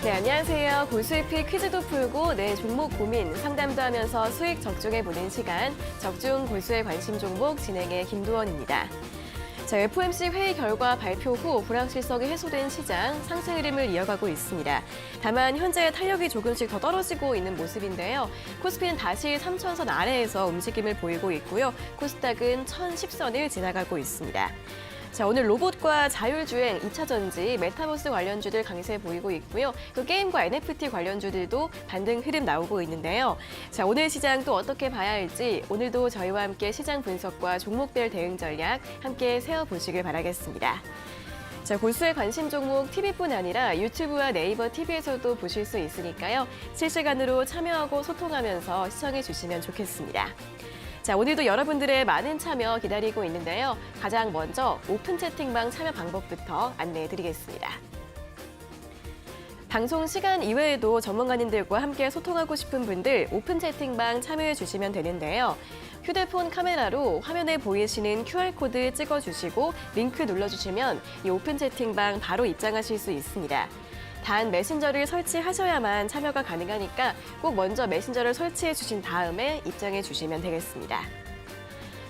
네, 안녕하세요. 고수익피 퀴즈도 풀고 내 종목 고민, 상담도 하면서 수익 적중해보는 시간, 적중 고수의 관심 종목 진행의 김도원입니다. 자, FOMC 회의 결과 발표 후 불확실성이 해소된 시장, 상승 흐름을 이어가고 있습니다. 다만 현재 탄력이 조금씩 더 떨어지고 있는 모습인데요. 코스피는 다시 3,000선 아래에서 움직임을 보이고 있고요. 코스닥은 1,010선을 지나가고 있습니다. 자, 오늘 로봇과 자율주행, 2차 전지, 메타버스 관련주들 강세 보이고 있고요. 또 게임과 NFT 관련주들도 반등 흐름 나오고 있는데요. 자, 오늘 시장 또 어떻게 봐야 할지 오늘도 저희와 함께 시장 분석과 종목별 대응 전략 함께 세워보시길 바라겠습니다. 자, 고수의 관심 종목 TV뿐 아니라 유튜브와 네이버 TV에서도 보실 수 있으니까요. 실시간으로 참여하고 소통하면서 시청해 주시면 좋겠습니다. 자, 오늘도 여러분들의 많은 참여 기다리고 있는데요. 가장 먼저 오픈 채팅방 참여 방법부터 안내해 드리겠습니다. 방송 시간 이외에도 전문가님들과 함께 소통하고 싶은 분들 오픈 채팅방 참여해 주시면 되는데요. 휴대폰 카메라로 화면에 보이시는 QR코드 찍어주시고 링크 눌러주시면 이 오픈 채팅방 바로 입장하실 수 있습니다. 단 메신저를 설치하셔야만 참여가 가능하니까 꼭 먼저 메신저를 설치해 주신 다음에 입장해 주시면 되겠습니다.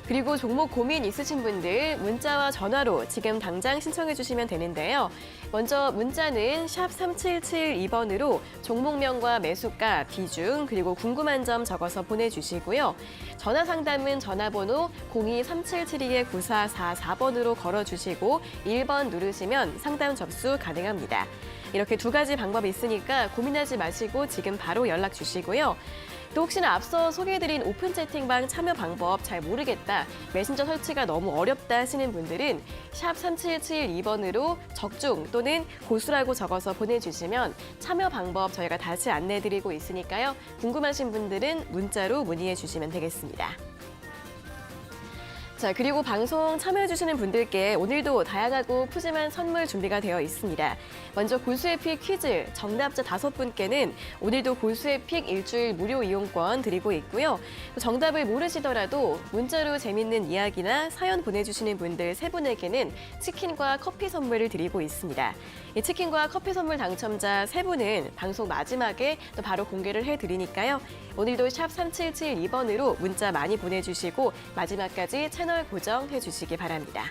그리고 종목 고민 있으신 분들 문자와 전화로 지금 당장 신청해 주시면 되는데요. 먼저 문자는 샵 3772번으로 종목명과 매수가, 비중, 그리고 궁금한 점 적어서 보내주시고요. 전화 상담은 전화번호 02-3772-9444번으로 걸어주시고 1번 누르시면 상담 접수 가능합니다. 이렇게 두 가지 방법이 있으니까 고민하지 마시고 지금 바로 연락 주시고요. 또 혹시나 앞서 소개해드린 오픈 채팅방 참여 방법 잘 모르겠다, 메신저 설치가 너무 어렵다 하시는 분들은 샵 3772번으로 적중 또는 고수라고 적어서 보내주시면 참여 방법 저희가 다시 안내해드리고 있으니까요. 궁금하신 분들은 문자로 문의해 주시면 되겠습니다. 자, 그리고 방송 참여해주시는 분들께 오늘도 다양하고 푸짐한 선물 준비가 되어 있습니다. 먼저 고수의 픽 퀴즈 정답자 5분께는 오늘도 고수의 픽 일주일 무료 이용권 드리고 있고요. 정답을 모르시더라도 문자로 재밌는 이야기나 사연 보내주시는 분들 3분에게는 치킨과 커피 선물을 드리고 있습니다. 이 치킨과 커피 선물 당첨자 3분은 방송 마지막에 또 바로 공개를 해드리니까요. 오늘도 샵 3772번으로 문자 많이 보내주시고 마지막까지 채널 고정해 주시기 바랍니다.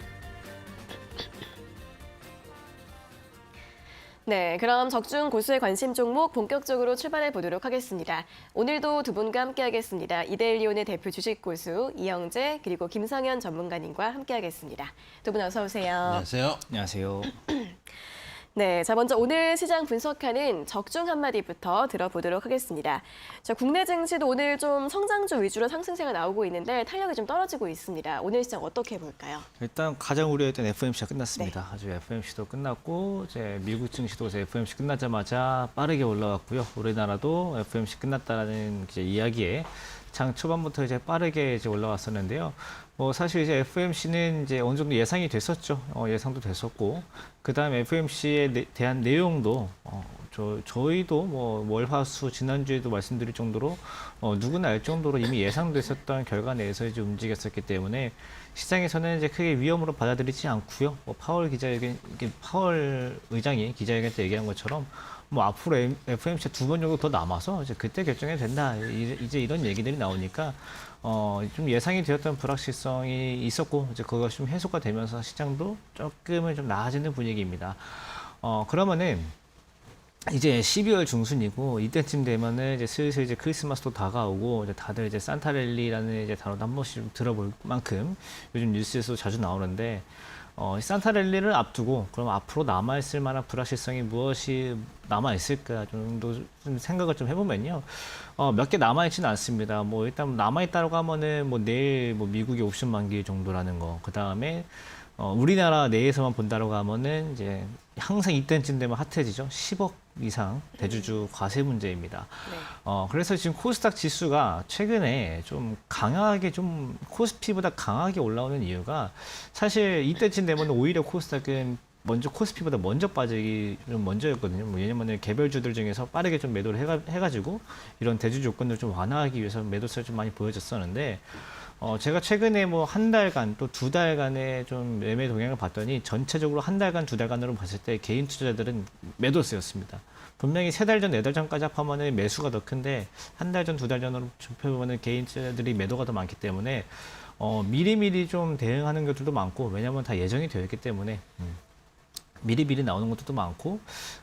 네, 그럼 적중 고수의 관심 종목 본격적으로 출발해 보도록 하겠습니다. 오늘도 두 분과 함께하겠습니다. 이데일리온의 대표 주식 고수 이영재 그리고 김성현 전문가님과 함께하겠습니다. 두 분 어서 오세요. 안녕하세요. 안녕하세요. 네, 자 먼저 오늘 시장 분석하는 적중 한마디부터 들어보도록 하겠습니다. 자, 국내 증시도 오늘 좀 성장주 위주로 상승세가 나오고 있는데 탄력이 좀 떨어지고 있습니다. 오늘 시장 어떻게 볼까요? 일단 가장 우려했던 FOMC가 끝났습니다. 네. 아주 FOMC도 끝났고 이제 미국 증시도 이제 FOMC 끝나자마자 빠르게 올라왔고요. 우리나라도 FOMC 끝났다라는 이제 이야기에 장 초반부터 이제 빠르게 이제 올라왔었는데요. 뭐 사실 이제 FOMC는 이제 어느 정도 예상이 됐었죠. 예상도 됐었고, 그 다음 FOMC에 대한 내용도 저희도 뭐 월화수 지난주에도 말씀드릴 정도로 누구나 알 정도로 이미 예상됐었던 결과 내에서 이제 움직였었기 때문에 시장에서는 이제 크게 위험으로 받아들이지 않고요. 뭐 파월 의장이 기자회견 때 얘기한 것처럼 뭐 앞으로 FOMC 2번 정도 더 남아서 이제 그때 결정해도 된다. 이제 이런 얘기들이 나오니까 좀 예상이 되었던 불확실성이 있었고 이제 그것이 좀 해소가 되면서 시장도 조금은 좀 나아지는 분위기입니다. 그러면은 이제 12월 중순이고 이때쯤 되면은 이제 슬슬 이제 크리스마스도 다가오고 이제 다들 이제 산타랠리라는 이제 단어도 한 번씩 좀 들어볼 만큼 요즘 뉴스에서 자주 나오는데 산타랠리를 앞두고 그럼 앞으로 남아있을 만한 불확실성이 무엇이 남아있을까 정도 좀 생각을 좀 해보면요. 몇 개 남아있지는 않습니다. 뭐 일단 남아있다고 하면은 뭐 내일 뭐 미국의 옵션 만기 정도라는 거. 그 다음에 우리나라 내에서만 본다고 하면은 이제 항상 이때쯤 되면 핫해지죠. 10억 이상 대주주 과세 문제입니다. 네. 그래서 지금 코스닥 지수가 최근에 좀 강하게 좀 코스피보다 강하게 올라오는 이유가 사실 이때쯤 되면 오히려 코스닥은 먼저 코스피보다 먼저 빠지기 좀 먼저였거든요. 뭐 왜냐면은 개별주들 중에서 빠르게 좀 매도를 해가지고 이런 대주 조건을 좀 완화하기 위해서 매도세를 좀 많이 보여줬었는데 제가 최근에 뭐 한 달간 또 두 달간의 좀 매매 동향을 봤더니 전체적으로 한 달간, 두 달간으로 봤을 때 개인 투자자들은 매도세였습니다. 분명히 세 달 전, 네 달 전까지 합하면 매수가 더 큰데 한 달 전, 두 달 전으로 좁혀보면 개인 투자자들이 매도가 더 많기 때문에 미리미리 좀 대응하는 것들도 많고 왜냐하면 다 예정이 되어 있기 때문에 미리미리 나오는 것도 많고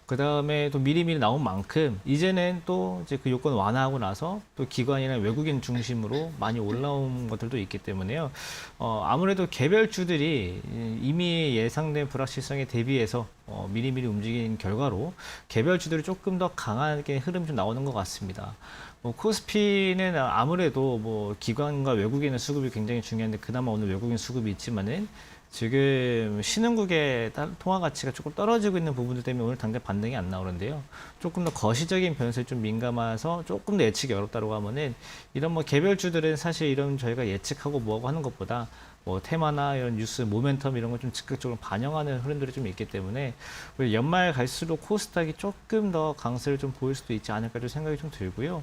그 다음에 또 미리미리 나온 만큼 이제는 또 이제 그 요건 완화하고 나서 또 기관이나 외국인 중심으로 많이 올라온 것들도 있기 때문에요. 아무래도 개별주들이 이미 예상된 불확실성에 대비해서 미리미리 움직인 결과로 개별주들이 조금 더 강하게 흐름이 좀 나오는 것 같습니다. 코스피는 아무래도 뭐 기관과 외국인의 수급이 굉장히 중요한데 그나마 오늘 외국인 수급이 있지만은 지금 신흥국의 통화 가치가 조금 떨어지고 있는 부분들 때문에 오늘 당장 반등이 안 나오는데요. 조금 더 거시적인 변수에 좀 민감해서 조금 더 예측이 어렵다고 하면은 이런 뭐 개별주들은 사실 이런 저희가 예측하고 뭐하고 하는 것보다 뭐 테마나 이런 뉴스 모멘텀 이런 걸 좀 즉각적으로 반영하는 흐름들이 좀 있기 때문에 우리 연말 갈수록 코스닥이 조금 더 강세를 좀 보일 수도 있지 않을까 좀 생각이 좀 들고요.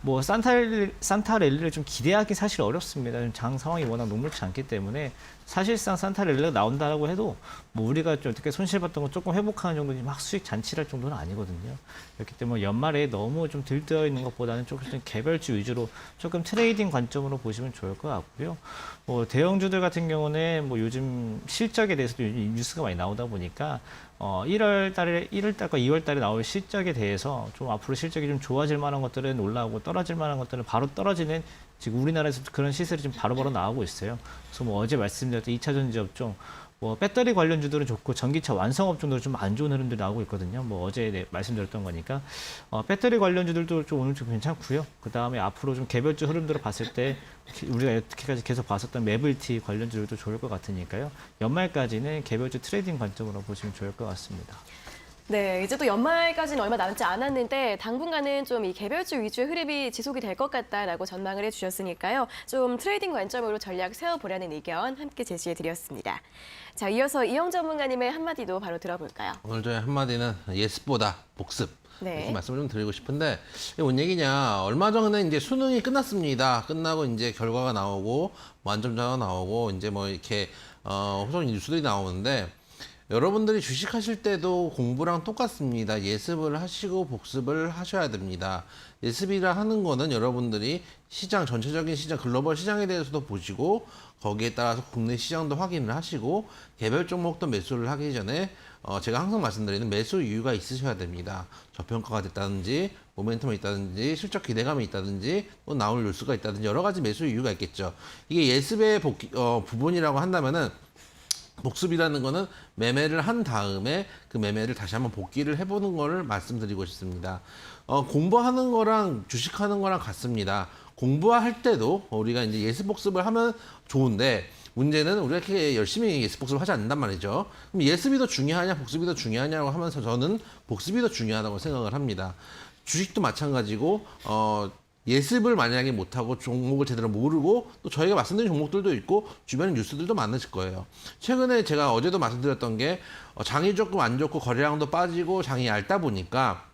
뭐 산타 랠리를 좀 기대하기 사실 어렵습니다. 장 상황이 워낙 녹록지 않기 때문에 사실상 산타 랠리가 나온다라고 해도 뭐 우리가 좀 어떻게 손실봤던 거 조금 회복하는 정도지 막 수익 잔치를 할 정도는 아니거든요. 그렇기 때문에 연말에 너무 좀 들떠 있는 것보다는 조금 개별주 위주로 조금 트레이딩 관점으로 보시면 좋을 것 같고요. 뭐 대형주들 같은 경우는 뭐 요즘 실적에 대해서도 뉴스가 많이 나오다 보니까 1월달과 2월달에 나올 실적에 대해서 좀 앞으로 실적이 좀 좋아질 만한 것들은 올라오고 떨어질 만한 것들은 바로 떨어지는 지금 우리나라에서 그런 시세를 지금 바로바로 나오고 있어요. 그래서 뭐 어제 말씀드렸던 2차 전지 업종, 뭐 배터리 관련주들은 좋고 전기차 완성 업종들은 좀 안 좋은 흐름들이 나오고 있거든요. 뭐 어제 말씀드렸던 거니까 배터리 관련주들도 좀 오늘 좀 괜찮고요. 그 다음에 앞으로 좀 개별주 흐름들을 봤을 때 우리가 여태까지 계속 봤었던 매블티 관련주들도 좋을 것 같으니까요. 연말까지는 개별주 트레이딩 관점으로 보시면 좋을 것 같습니다. 네, 이제 또 연말까지는 얼마 남지 않았는데 당분간은 좀 이 개별주 위주의 흐름이 지속이 될 것 같다라고 전망을 해주셨으니까요. 좀 트레이딩 관점으로 전략 세워보려는 의견 함께 제시해드렸습니다. 자, 이어서 이영 전문가님의 한마디도 바로 들어볼까요? 오늘 저희 한마디는 예습보다 복습. 네. 이렇게 말씀을 좀 드리고 싶은데 이게 뭔 얘기냐? 얼마 전에 이제 수능이 끝났습니다. 끝나고 이제 결과가 나오고 만점자가 나오고 이제 뭐 이렇게 호성 뉴스들이 나오는데 여러분들이 주식하실 때도 공부랑 똑같습니다. 예습을 하시고 복습을 하셔야 됩니다. 예습이라 하는 거는 여러분들이 시장, 전체적인 시장, 글로벌 시장에 대해서도 보시고 거기에 따라서 국내 시장도 확인을 하시고 개별 종목도 매수를 하기 전에 제가 항상 말씀드리는 매수 이유가 있으셔야 됩니다. 저평가가 됐다든지 모멘텀이 있다든지 실적 기대감이 있다든지 또 나올 뉴스가 있다든지 여러 가지 매수 이유가 있겠죠. 이게 예습의 부분이라고 한다면은 복습이라는 거는 매매를 한 다음에 그 매매를 다시 한번 복귀를 해보는 거를 말씀드리고 싶습니다. 공부하는 거랑 주식하는 거랑 같습니다. 공부할 때도 우리가 이제 예습 복습을 하면 좋은데 문제는 우리가 이렇게 열심히 예습 복습을 하지 않는단 말이죠. 그럼 예습이 더 중요하냐 복습이 더 중요하냐고 하면서 저는 복습이 더 중요하다고 생각을 합니다. 주식도 마찬가지고 예습을 만약에 못하고 종목을 제대로 모르고 또 저희가 말씀드린 종목들도 있고 주변에 뉴스들도 많으실 거예요. 최근에 제가 어제도 말씀드렸던 게 장이 조금 안 좋고 거래량도 빠지고 장이 얇다 보니까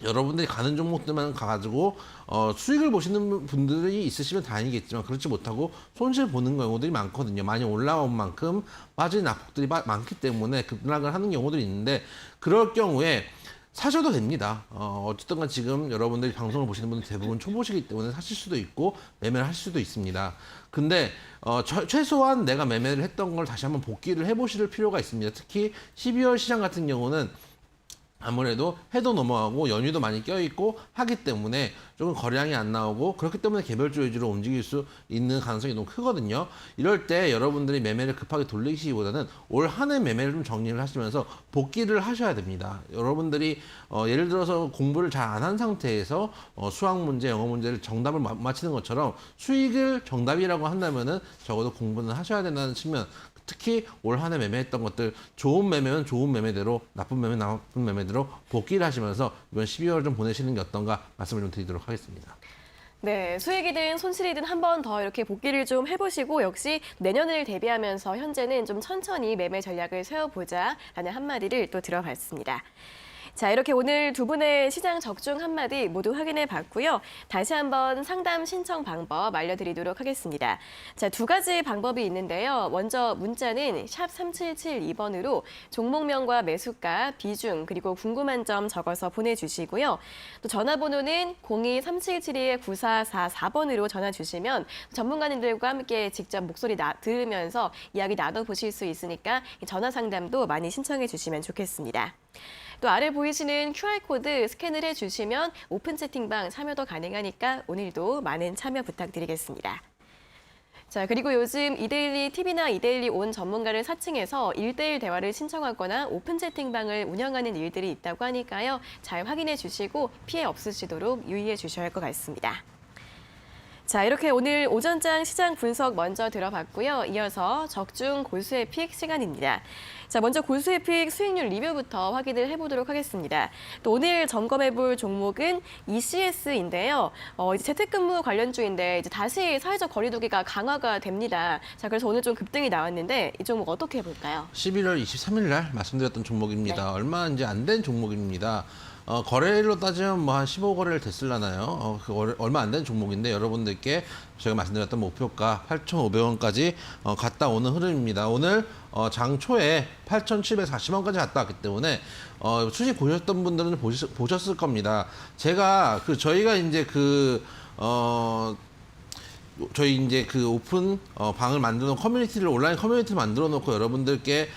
여러분들이 가는 종목들만 가가지고 수익을 보시는 분들이 있으시면 다행이겠지만 그렇지 못하고 손실 보는 경우들이 많거든요. 많이 올라온 만큼 빠진 낙폭들이 많기 때문에 급락을 하는 경우들이 있는데 그럴 경우에 사셔도 됩니다. 어쨌든 간 지금 여러분들이 방송을 보시는 분들 대부분 초보시기 때문에 사실 수도 있고 매매를 할 수도 있습니다. 근데 최소한 내가 매매를 했던 걸 다시 한번 복귀를 해보실 필요가 있습니다. 특히 12월 시장 같은 경우는 아무래도 해도 넘어가고 연휴도 많이 껴있고 하기 때문에 조금 거래량이 안 나오고 그렇기 때문에 개별주 위주로 움직일 수 있는 가능성이 너무 크거든요. 이럴 때 여러분들이 매매를 급하게 돌리시기보다는 올 한 해 매매를 좀 정리를 하시면서 복귀를 하셔야 됩니다. 여러분들이 예를 들어서 공부를 잘 안 한 상태에서 수학 문제, 영어 문제를 정답을 맞히는 것처럼 수익을 정답이라고 한다면은 적어도 공부는 하셔야 된다는 측면. 특히 올 한 해 매매했던 것들 좋은 매매는 좋은 매매대로 나쁜 매매는 나쁜 매매대로 복귀를 하시면서 이번 12월 좀 보내시는 게 어떤가 말씀을 좀 드리도록 하겠습니다. 네, 수익이든 손실이든 한 번 더 이렇게 복귀를 좀 해보시고 역시 내년을 대비하면서 현재는 좀 천천히 매매 전략을 세워보자라는 한마디를 또 들어봤습니다. 자, 이렇게 오늘 두 분의 시장 적중 한마디 모두 확인해 봤고요. 다시 한번 상담 신청 방법 알려드리도록 하겠습니다. 자, 두 가지 방법이 있는데요. 먼저 문자는 샵 3772번으로 종목명과 매수가, 비중, 그리고 궁금한 점 적어서 보내주시고요. 또 전화번호는 02-3772-9444번으로 전화 주시면 전문가님들과 함께 직접 목소리 들으면서 이야기 나눠보실 수 있으니까 전화 상담도 많이 신청해 주시면 좋겠습니다. 또 아래 보이시는 QR코드 스캔을 해주시면 오픈 채팅방 참여도 가능하니까 오늘도 많은 참여 부탁드리겠습니다. 자, 그리고 요즘 이데일리 TV나 이데일리 온 전문가를 사칭해서 1대1 대화를 신청하거나 오픈 채팅방을 운영하는 일들이 있다고 하니까요. 잘 확인해 주시고 피해 없으시도록 유의해 주셔야 할 것 같습니다. 자, 이렇게 오늘 오전장 시장 분석 먼저 들어봤고요. 이어서 적중 골수의 픽 시간입니다. 자, 먼저 골수의 픽 수익률 리뷰부터 확인을 해보도록 하겠습니다. 또 오늘 점검해볼 종목은 ECS인데요. 이제 재택근무 관련주인데 이제 다시 사회적 거리두기가 강화가 됩니다. 자, 그래서 오늘 좀 급등이 나왔는데 이 종목 어떻게 해볼까요? 11월 23일 날 말씀드렸던 종목입니다. 네. 얼마 이제 안 된 종목입니다. 거래일로 따지면 뭐 한 15거래일 됐을라나요? 얼마 안 된 종목인데 여러분들께 제가 말씀드렸던 목표가 8,500원까지 갔다 오는 흐름입니다. 오늘 장 초에 8,740원까지 갔다 왔기 때문에 수익 보셨던 분들은 보셨을 겁니다. 제가 저희가 이제 저희 이제 오픈 방을 만들어 놓은 커뮤니티를 온라인 커뮤니티를 만들어 놓고 여러분들께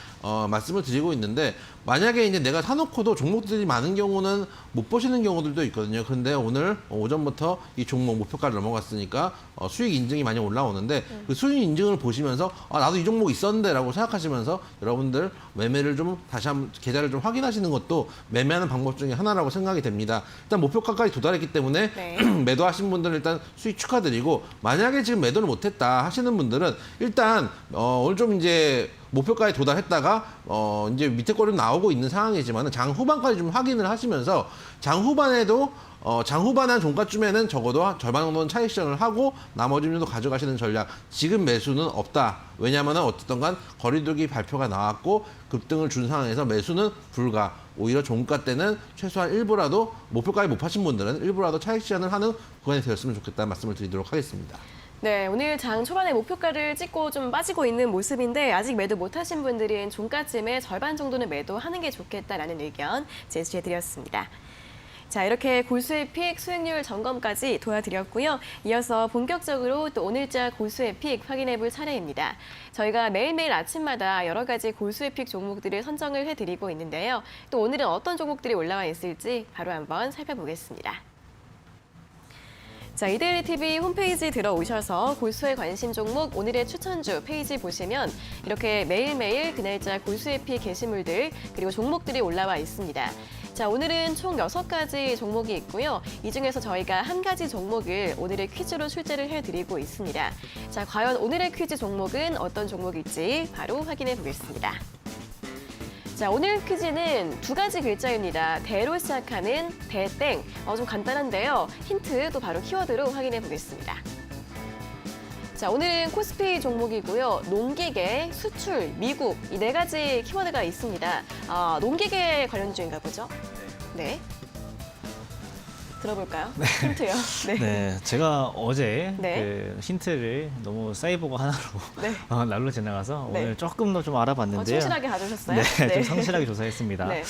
말씀을 드리고 있는데 만약에 이제 내가 사놓고도 종목들이 많은 경우는 못 보시는 경우들도 있거든요. 그런데 오늘 오전부터 이 종목 목표가를 넘어갔으니까 수익 인증이 많이 올라오는데 그 수익 인증을 보시면서 나도 이 종목 있었는데라고 생각하시면서 여러분들 매매를 좀 다시 한번 계좌를 좀 확인하시는 것도 매매하는 방법 중에 하나라고 생각이 됩니다. 일단 목표가까지 도달했기 때문에 네. 매도하신 분들은 일단 수익 축하드리고 만약에 지금 매도를 못했다 하시는 분들은 일단 오늘 좀 이제 목표가에 도달했다가 이제 밑에 거리 나오고 있는 상황이지만 장 후반까지 좀 확인을 하시면서 장 후반에도 장 후반 한 종가쯤에는 적어도 절반 정도는 차익 실현을 하고 나머지 정도 가져가시는 전략. 지금 매수는 없다. 왜냐하면 어쨌든 간 거리두기 발표가 나왔고 급등을 준 상황에서 매수는 불가. 오히려 종가 때는 최소한 일부라도 목표가에 못 파신 분들은 일부라도 차익 실현을 하는 구간이 되었으면 좋겠다는 말씀을 드리도록 하겠습니다. 네, 오늘 장 초반에 목표가를 찍고 좀 빠지고 있는 모습인데 아직 매도 못하신 분들은 종가쯤에 절반 정도는 매도하는 게 좋겠다라는 의견 제시해드렸습니다. 자, 이렇게 골수의 픽 수익률 점검까지 도와드렸고요. 이어서 본격적으로 또 오늘자 골수의 픽 확인해볼 차례입니다. 저희가 매일매일 아침마다 여러 가지 골수의 픽 종목들을 선정을 해드리고 있는데요. 또 오늘은 어떤 종목들이 올라와 있을지 바로 한번 살펴보겠습니다. 자, 이데일리 TV 홈페이지 들어오셔서 골수의 관심 종목 오늘의 추천주 페이지 보시면 이렇게 매일매일 그날짜 골수의 픽 게시물들 그리고 종목들이 올라와 있습니다. 자, 오늘은 총 6가지 종목이 있고요. 이 중에서 저희가 한 가지 종목을 오늘의 퀴즈로 출제를 해드리고 있습니다. 자, 과연 오늘의 퀴즈 종목은 어떤 종목일지 바로 확인해 보겠습니다. 자, 오늘 퀴즈는 두 가지 글자입니다. 대로 시작하는 대땡. 좀 간단한데요. 힌트 또 바로 키워드로 확인해 보겠습니다. 자, 오늘은 코스피 종목이고요. 농기계, 수출, 미국 이 네 가지 키워드가 있습니다. 농기계 관련주인가 보죠? 네. 들어볼까요? 힌트요. 네. 네, 제가 어제 네. 그 힌트를 너무 사이버거 하나로 네. 날로 지나가서 네. 오늘 조금 더 좀 알아봤는데요. 충실하게 가져오셨어요? 네, 좀 성실하게 조사했습니다. 네.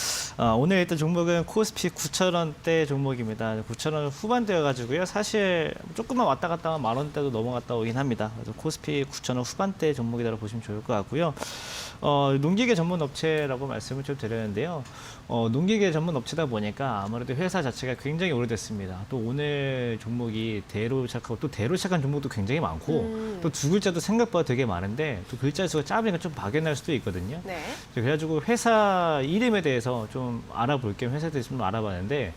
오늘 일단 종목은 코스피 9,000원대 종목입니다. 9,000원 후반대여가지고요. 사실 조금만 왔다 갔다 하면 10,000원대도 넘어갔다 오긴 합니다. 그래서 코스피 9,000원 후반대 종목이라고 보시면 좋을 것 같고요. 농기계 전문 업체라고 말씀을 좀 드렸는데요. 농기계 전문 업체다 보니까 아무래도 회사 자체가 굉장히 오래됐습니다. 또 오늘 종목이 대로 시작하고 또 대로 시작한 종목도 굉장히 많고 또 두 글자도 생각보다 되게 많은데 또 글자 수가 짧으니까 좀 박연할 수도 있거든요. 네. 그래가지고 회사 이름에 대해서 좀 알아볼 겸 회사에 대해서 좀 알아봤는데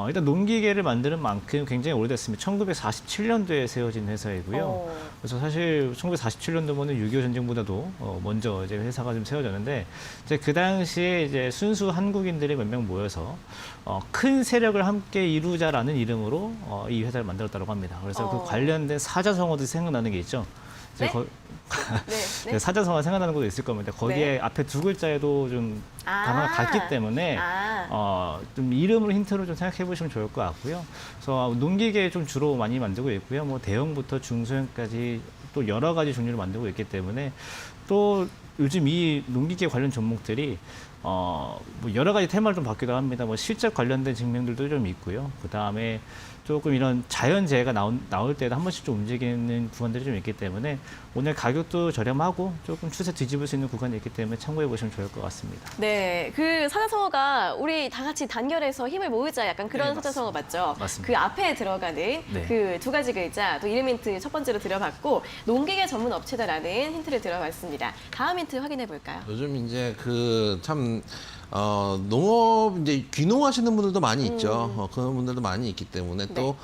일단 농기계를 만드는 만큼 굉장히 오래됐습니다. 1947년도에 세워진 회사이고요. 그래서 사실 1947년도면은 6.25 전쟁보다도 먼저 이제 회사가 좀 세워졌는데 이제 그 당시에 이제 순수 한국인들이 몇 명 모여서 큰 세력을 함께 이루자라는 이름으로 이 회사를 만들었다고 합니다. 그래서 그 관련된 사자성어도 생각나는 게 있죠. 이제 네? 네. 네, 사자성어 생각나는 것도 있을 겁니다. 거기에 네. 앞에 두 글자에도 좀 아. 단어가 같기 때문에 좀 이름을 힌트로 좀 생각해 보시면 좋을 것 같고요. 그래서 농기계 좀 주로 많이 만들고 있고요. 뭐 대형부터 중소형까지 또 여러 가지 종류를 만들고 있기 때문에 또 요즘 이 농기계 관련 종목들이 뭐 여러 가지 테마를 좀 받기도 합니다. 뭐 실적 관련된 증명들도 좀 있고요. 그 다음에 조금 이런 자연재해가 나올 때도 한 번씩 좀 움직이는 구간들이 좀 있기 때문에 오늘 가격도 저렴하고 조금 추세 뒤집을 수 있는 구간이 있기 때문에 참고해 보시면 좋을 것 같습니다. 네, 그 사자성어가 우리 다 같이 단결해서 힘을 모으자 약간 그런 네, 사자성어 맞죠? 맞습니다. 그 앞에 들어가는 네. 그 두 가지 글자, 또 이름 힌트 첫 번째로 들어봤고 농기계 전문 업체다라는 힌트를 들어봤습니다. 다음 힌트 확인해 볼까요? 요즘 이제 그 참 농업 이제 귀농하시는 분들도 많이 있죠. 그런 분들도 많이 있기 때문에 또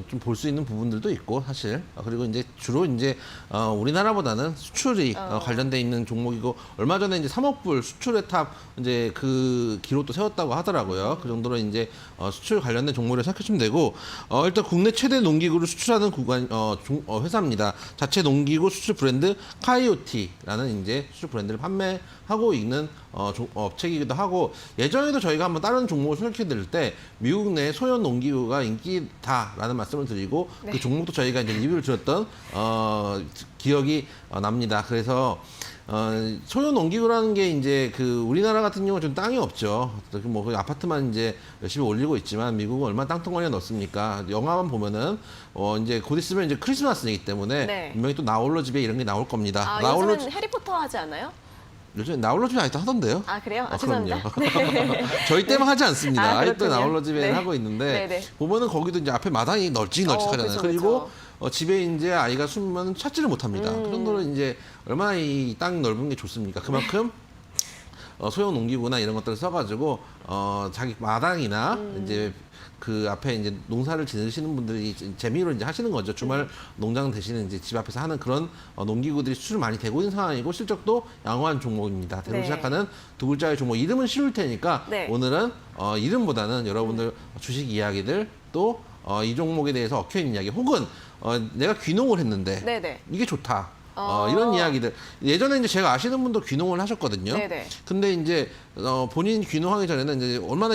좀 볼 수 있는 부분들도 있고 사실 그리고 이제 주로 이제 우리나라보다는 수출이 관련돼 있는 종목이고 얼마 전에 이제 3억 불 수출의 탑 이제 그 기록도 세웠다고 하더라고요. 그 정도로 이제 수출 관련된 종목을 생각하시면 되고 일단 국내 최대 농기구를 수출하는 회사입니다. 자체 농기구 수출 브랜드 카이오티라는 이제 수출 브랜드를 판매하고 있는 업체이기도 하고 예전에도 저희가 한번 다른 종목을 생각해 드릴 때 미국 내 소형 농기구가 인기다라는 말씀을 드리고 네. 그 종목도 저희가 이제 리뷰를 드렸던 기억이 납니다. 그래서 소형 농기구라는 게 이제 그 우리나라 같은 경우는 좀 땅이 없죠. 뭐 그 아파트만 이제 열심히 올리고 있지만 미국은 얼마나 땅덩어리가 넓습니까? 영화만 보면은 이제 곧 있으면 이제 크리스마스이기 때문에 네. 분명히 또 나홀로 집에 이런 게 나올 겁니다. 요즘은 해리포터 하지 않아요? 요즘 나홀로 집에 아직도 하던데요? 아, 그래요? 그럼요. 죄송합니다. 네. 저희 때만 하지 않습니다. 아직도 그렇군요. 나홀로 집에 네. 하고 있는데 네네. 보면은 거기도 이제 앞에 마당이 널찍널찍하잖아요. 그쵸, 그리고 그쵸. 집에 이제 아이가 숨으면 찾지를 못합니다. 그 정도로 이제 얼마나 이 땅 넓은 게 좋습니까? 그만큼 소형 농기구나 이런 것들을 써가지고 자기 마당이나 이제 그 앞에 이제 농사를 지으시는 분들이 재미로 이제 하시는 거죠. 주말 농장 대신에 이제 집 앞에서 하는 그런 농기구들이 수출 많이 되고 있는 상황이고 실적도 양호한 종목입니다. 대로 네. 시작하는 두 글자의 종목 이름은 쉬울 테니까 네. 오늘은 이름보다는 여러분들 주식 이야기들 또 이 종목에 대해서 얽혀 있는 이야기 혹은 내가 귀농을 했는데 네네. 이게 좋다. 이런 이야기들. 예전에 이제 제가 아시는 분도 귀농을 하셨거든요. 네네. 근데 이제 본인 귀농하기 전에는 이제 얼마나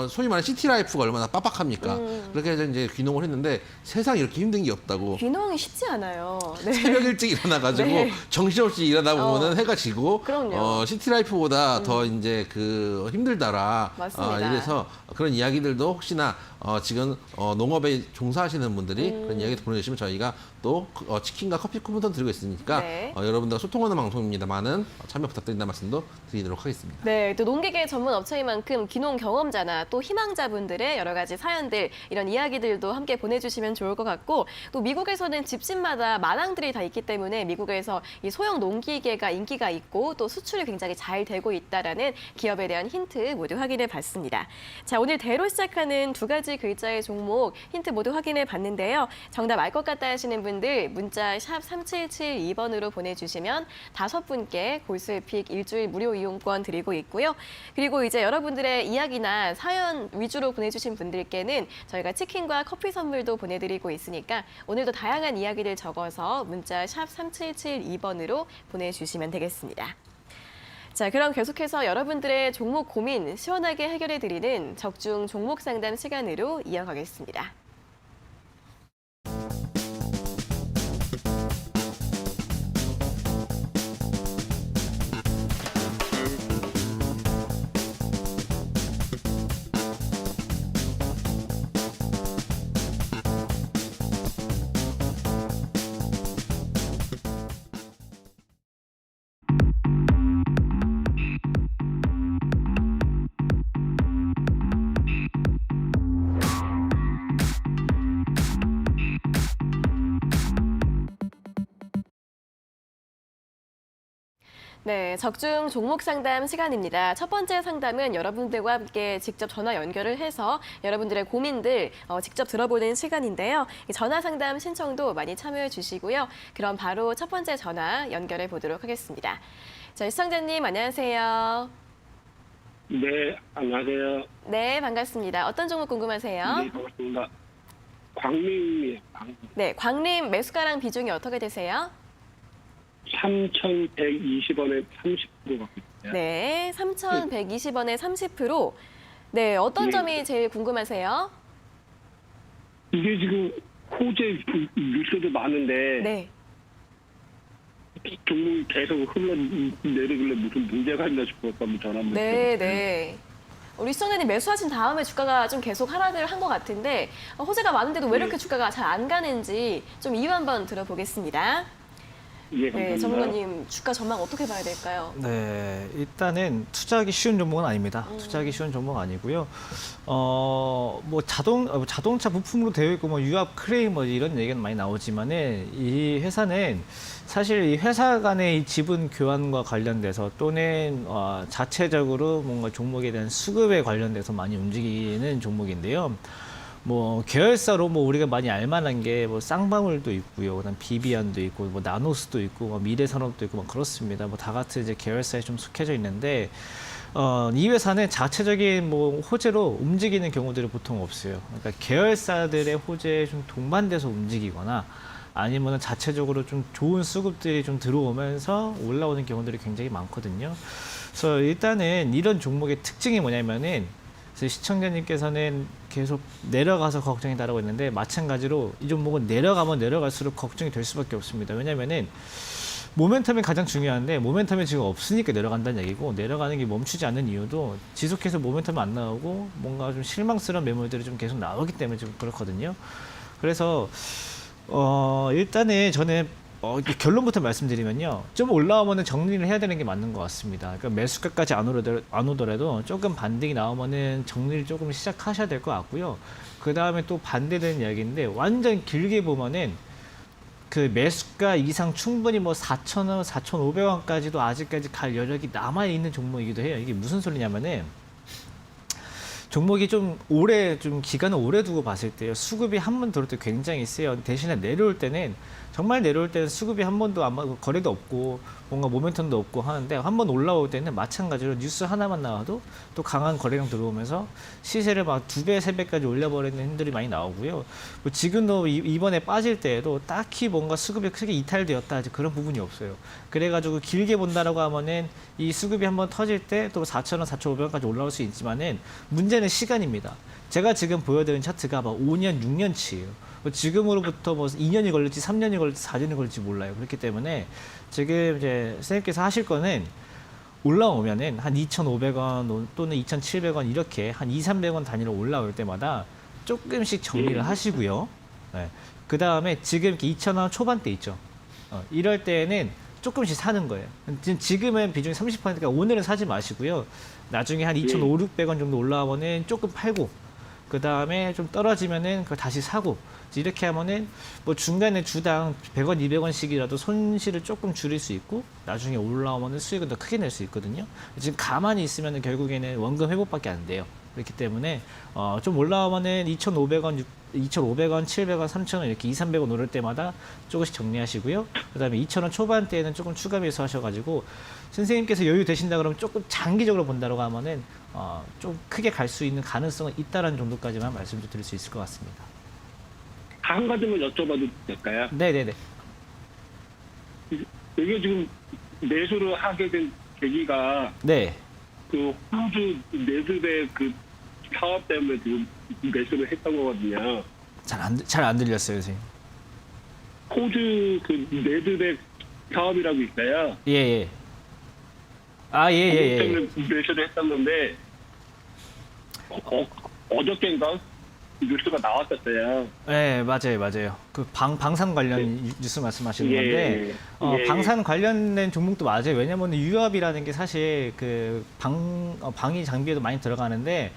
소위 말하는 시티 라이프가 얼마나 빡빡합니까? 그렇게 해서 이제 귀농을 했는데 세상 이렇게 힘든 게 없다고. 귀농이 쉽지 않아요. 네. 새벽 일찍 일어나가지고 네. 정신없이 일하다 보면은 해가 지고 그럼요. 시티 라이프보다 더 이제 그 힘들다라. 맞습니다. 이래서 그런 이야기들도 혹시나 지금 농업에 종사하시는 분들이 그런 이야기 보내주시면 저희가 또 치킨과 커피 쿠폰 드리고 있으니까 네. 여러분들과 소통하는 방송입니다. 많은 참여 부탁드린다는 말씀도 드리도록 하겠습니다. 네, 또 농기계 전문 업체인 만큼 귀농 경험자나 또 희망자분들의 여러 가지 사연들, 이런 이야기들도 함께 보내주시면 좋을 것 같고, 또 미국에서는 집집마다 마당들이 다 있기 때문에 미국에서 이 소형 농기계가 인기가 있고 또 수출이 굉장히 잘 되고 있다라는 기업에 대한 힌트 모두 확인해 봤습니다. 자, 오늘 대로 시작하는 두 가지 글자의 종목 힌트 모두 확인해 봤는데요. 정답 알 것 같다 하시는 분들 문자 샵 3772번으로 보내주시면 5분께 골수의픽 일주일 무료 이용권 드리고 있고요. 그리고 이제 여러분들의 이야기나 사연 위주로 보내주신 분들께는 저희가 치킨과 커피 선물도 보내드리고 있으니까 오늘도 다양한 이야기를 적어서 문자 샵 3772번으로 보내주시면 되겠습니다. 자, 그럼 계속해서 여러분들의 종목 고민 시원하게 해결해드리는 적중 종목 상담 시간으로 이어가겠습니다. 네, 적중 종목 상담 시간입니다. 첫 번째 상담은 여러분들과 함께 직접 전화 연결을 해서 여러분들의 고민들 직접 들어보는 시간인데요. 이 전화 상담 신청도 많이 참여해 주시고요. 그럼 바로 첫 번째 전화 연결해 보도록 하겠습니다. 자, 시청자님 안녕하세요. 네, 안녕하세요. 네, 반갑습니다. 어떤 종목 궁금하세요? 네, 반갑습니다. 광림이에요. 네, 광림 매수가랑 비중이 어떻게 되세요? 3,120원에 30% 갖고 있어요. 네, 3,120원에 30%. 네, 어떤 네. 점이 제일 궁금하세요? 이게 지금 호재 뉴스도 많은데 네. 종목이 계속 흘러내리길래 무슨 문제가 있나 싶어서 한번 전화 한번 네, 네. 우리 시청자님 매수하신 다음에 주가가 좀 계속 하락을 한 것 같은데 호재가 많은데도 왜 이렇게 주가가 잘 안 가는지 좀 이유 한번 들어보겠습니다. 예, 네, 감사합니다. 전문가님 주가 전망 어떻게 봐야 될까요? 네, 일단은 투자하기 쉬운 종목은 아닙니다. 투자하기 쉬운 종목은 아니고요. 뭐 자동차 부품으로 되어 있고 뭐 유압 크레인 뭐 이런 얘기는 많이 나오지만은 이 회사는 사실 이 회사 간의 이 지분 교환과 관련돼서 또는 자체적으로 뭔가 종목에 대한 수급에 관련돼서 많이 움직이는 종목인데요. 뭐 계열사로 뭐 우리가 많이 알만한 게 뭐 쌍방울도 있고요, 그다음 비비안도 있고, 뭐 나노스도 있고, 뭐 미래산업도 있고, 막 그렇습니다. 뭐 다 같은 이제 계열사에 좀 속해져 있는데 이 회사는 자체적인 뭐 호재로 움직이는 경우들이 보통 없어요. 그러니까 계열사들의 호재에 좀 동반돼서 움직이거나 아니면 자체적으로 좀 좋은 수급들이 좀 들어오면서 올라오는 경우들이 굉장히 많거든요. 그래서 일단은 이런 종목의 특징이 뭐냐면은 시청자님께서는 계속 내려가서 걱정이다라고 했는데 마찬가지로 이 종목은 내려가면 내려갈수록 걱정이 될 수밖에 없습니다. 왜냐면은 모멘텀이 가장 중요한데 모멘텀이 지금 없으니까 내려간다는 얘기고 내려가는 게 멈추지 않는 이유도 지속해서 모멘텀이 안 나오고 뭔가 좀 실망스러운 매물들이 좀 계속 나오기 때문에 좀 그렇거든요. 그래서 일단은 저는 결론부터 말씀드리면요. 좀 올라오면은 정리를 해야 되는 게 맞는 것 같습니다. 그러니까 매수가까지 안 오더라도 조금 반등이 나오면은 정리를 조금 시작하셔야 될 것 같고요. 그 다음에 또 반대되는 이야기인데 완전 길게 보면은 그 매수가 이상 충분히 뭐 4,000원, 4,500원까지도 아직까지 갈 여력이 남아있는 종목이기도 해요. 이게 무슨 소리냐면은 종목이 좀 기간을 오래 두고 봤을 때요. 수급이 한 번 들어올 때 굉장히 세요. 대신에 내려올 때는 정말 내려올 때는 수급이 한 번도 아마 거래도 없고 뭔가 모멘텀도 없고 하는데 한 번 올라올 때는 마찬가지로 뉴스 하나만 나와도 또 강한 거래량 들어오면서 시세를 막 2배, 3배까지 올려버리는 힘들이 많이 나오고요. 뭐 지금도 이번에 빠질 때에도 딱히 뭔가 수급이 크게 이탈되었다 그런 부분이 없어요. 그래가지고 길게 본다라고 하면은 이 수급이 한번 터질 때 또 4,000원, 4,500원까지 올라올 수 있지만은 문제는 시간입니다. 제가 지금 보여드린 차트가 막 5년, 6년치예요. 지금으로부터 뭐 2년이 걸릴지 3년이 걸릴지 4년이 걸릴지 몰라요. 그렇기 때문에 지금 이제 선생님께서 하실 거는 올라오면은 한 2,500원 또는 2,700원 이렇게 한 2, 300원 단위로 올라올 때마다 조금씩 정리를 하시고요. 네. 그 다음에 지금 이렇게 2,000원 초반대 있죠. 이럴 때는 조금씩 사는 거예요. 지금은 비중이 30%니까 오늘은 사지 마시고요. 나중에 한 2,500, 600원 정도 올라오면은 조금 팔고 그 다음에 좀 떨어지면은 그걸 다시 사고 이렇게 하면은 뭐 중간에 주당 100원, 200원씩이라도 손실을 조금 줄일 수 있고 나중에 올라오면은 수익은 더 크게 낼 수 있거든요. 지금 가만히 있으면은 결국에는 원금 회복밖에 안 돼요. 그렇기 때문에 좀 올라오면은 2,500원, 2,500원, 700원, 3,000원 이렇게 2, 300원 오를 때마다 조금씩 정리하시고요. 그다음에 2,000원 초반대에는 조금 추가 매수하셔가지고 선생님께서 여유 되신다 그러면 조금 장기적으로 본다고 하면은 좀 크게 갈 수 있는 가능성은 있다라는 정도까지만 말씀 좀 드릴 수 있을 것 같습니다. 한 가지만 여쭤봐도 될까요? 네네네. 이게 지금 매수를 하게 된 계기가 네. 그 호주 네드백 그 사업 때문에 지금 매수를 했던 거거든요. 잘 안 들렸어요, 선생님. 호주 그 네드백 사업이라고 있어요. 예, 예. 아, 예, 예, 예. 때문에 매수를 했었는데 어저께인가 뉴스가 나왔었어요. 네, 맞아요. 그 방산 관련 뉴스 말씀하시는 예, 건데, 예. 방산 관련된 종목도 맞아요. 왜냐면 유압이라는 게 사실 그 방위 장비에도 많이 들어가는데,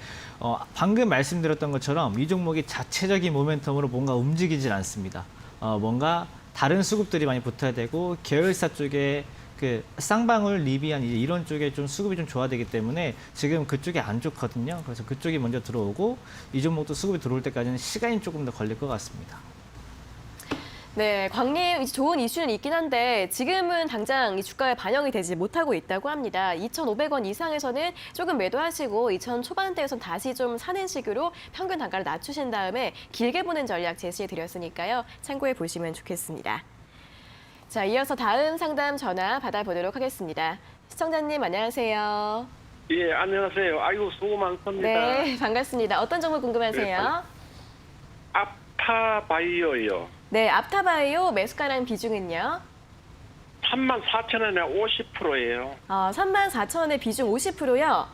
방금 말씀드렸던 것처럼 이 종목이 자체적인 모멘텀으로 뭔가 움직이질 않습니다. 뭔가 다른 수급들이 많이 붙어야 되고, 계열사 쪽에 그 쌍방울, 리비안 이런 쪽에 좀 수급이 좀 좋아되기 때문에 지금 그쪽이 안 좋거든요. 그래서 그쪽이 먼저 들어오고 이 종목도 수급이 들어올 때까지는 시간이 조금 더 걸릴 것 같습니다. 네, 광림 좋은 이슈는 있긴 한데 지금은 당장 이 주가에 반영이 되지 못하고 있다고 합니다. 2,500원 이상에서는 조금 매도하시고 2,000 초반대에선 다시 좀 사는 식으로 평균 단가를 낮추신 다음에 길게 보는 전략 제시해 드렸으니까요. 참고해 보시면 좋겠습니다. 자, 이어서 다음 상담 전화 받아보도록 하겠습니다. 시청자님 안녕하세요. 예, 안녕하세요. 아이고, 수고 많습니다. 네, 반갑습니다. 어떤 정보 궁금하세요? 아파바이오요. 네, 앞타바이오 매수가랑 비중은요? 34,000원에 50%예요. 34,000원의 비중 50%요?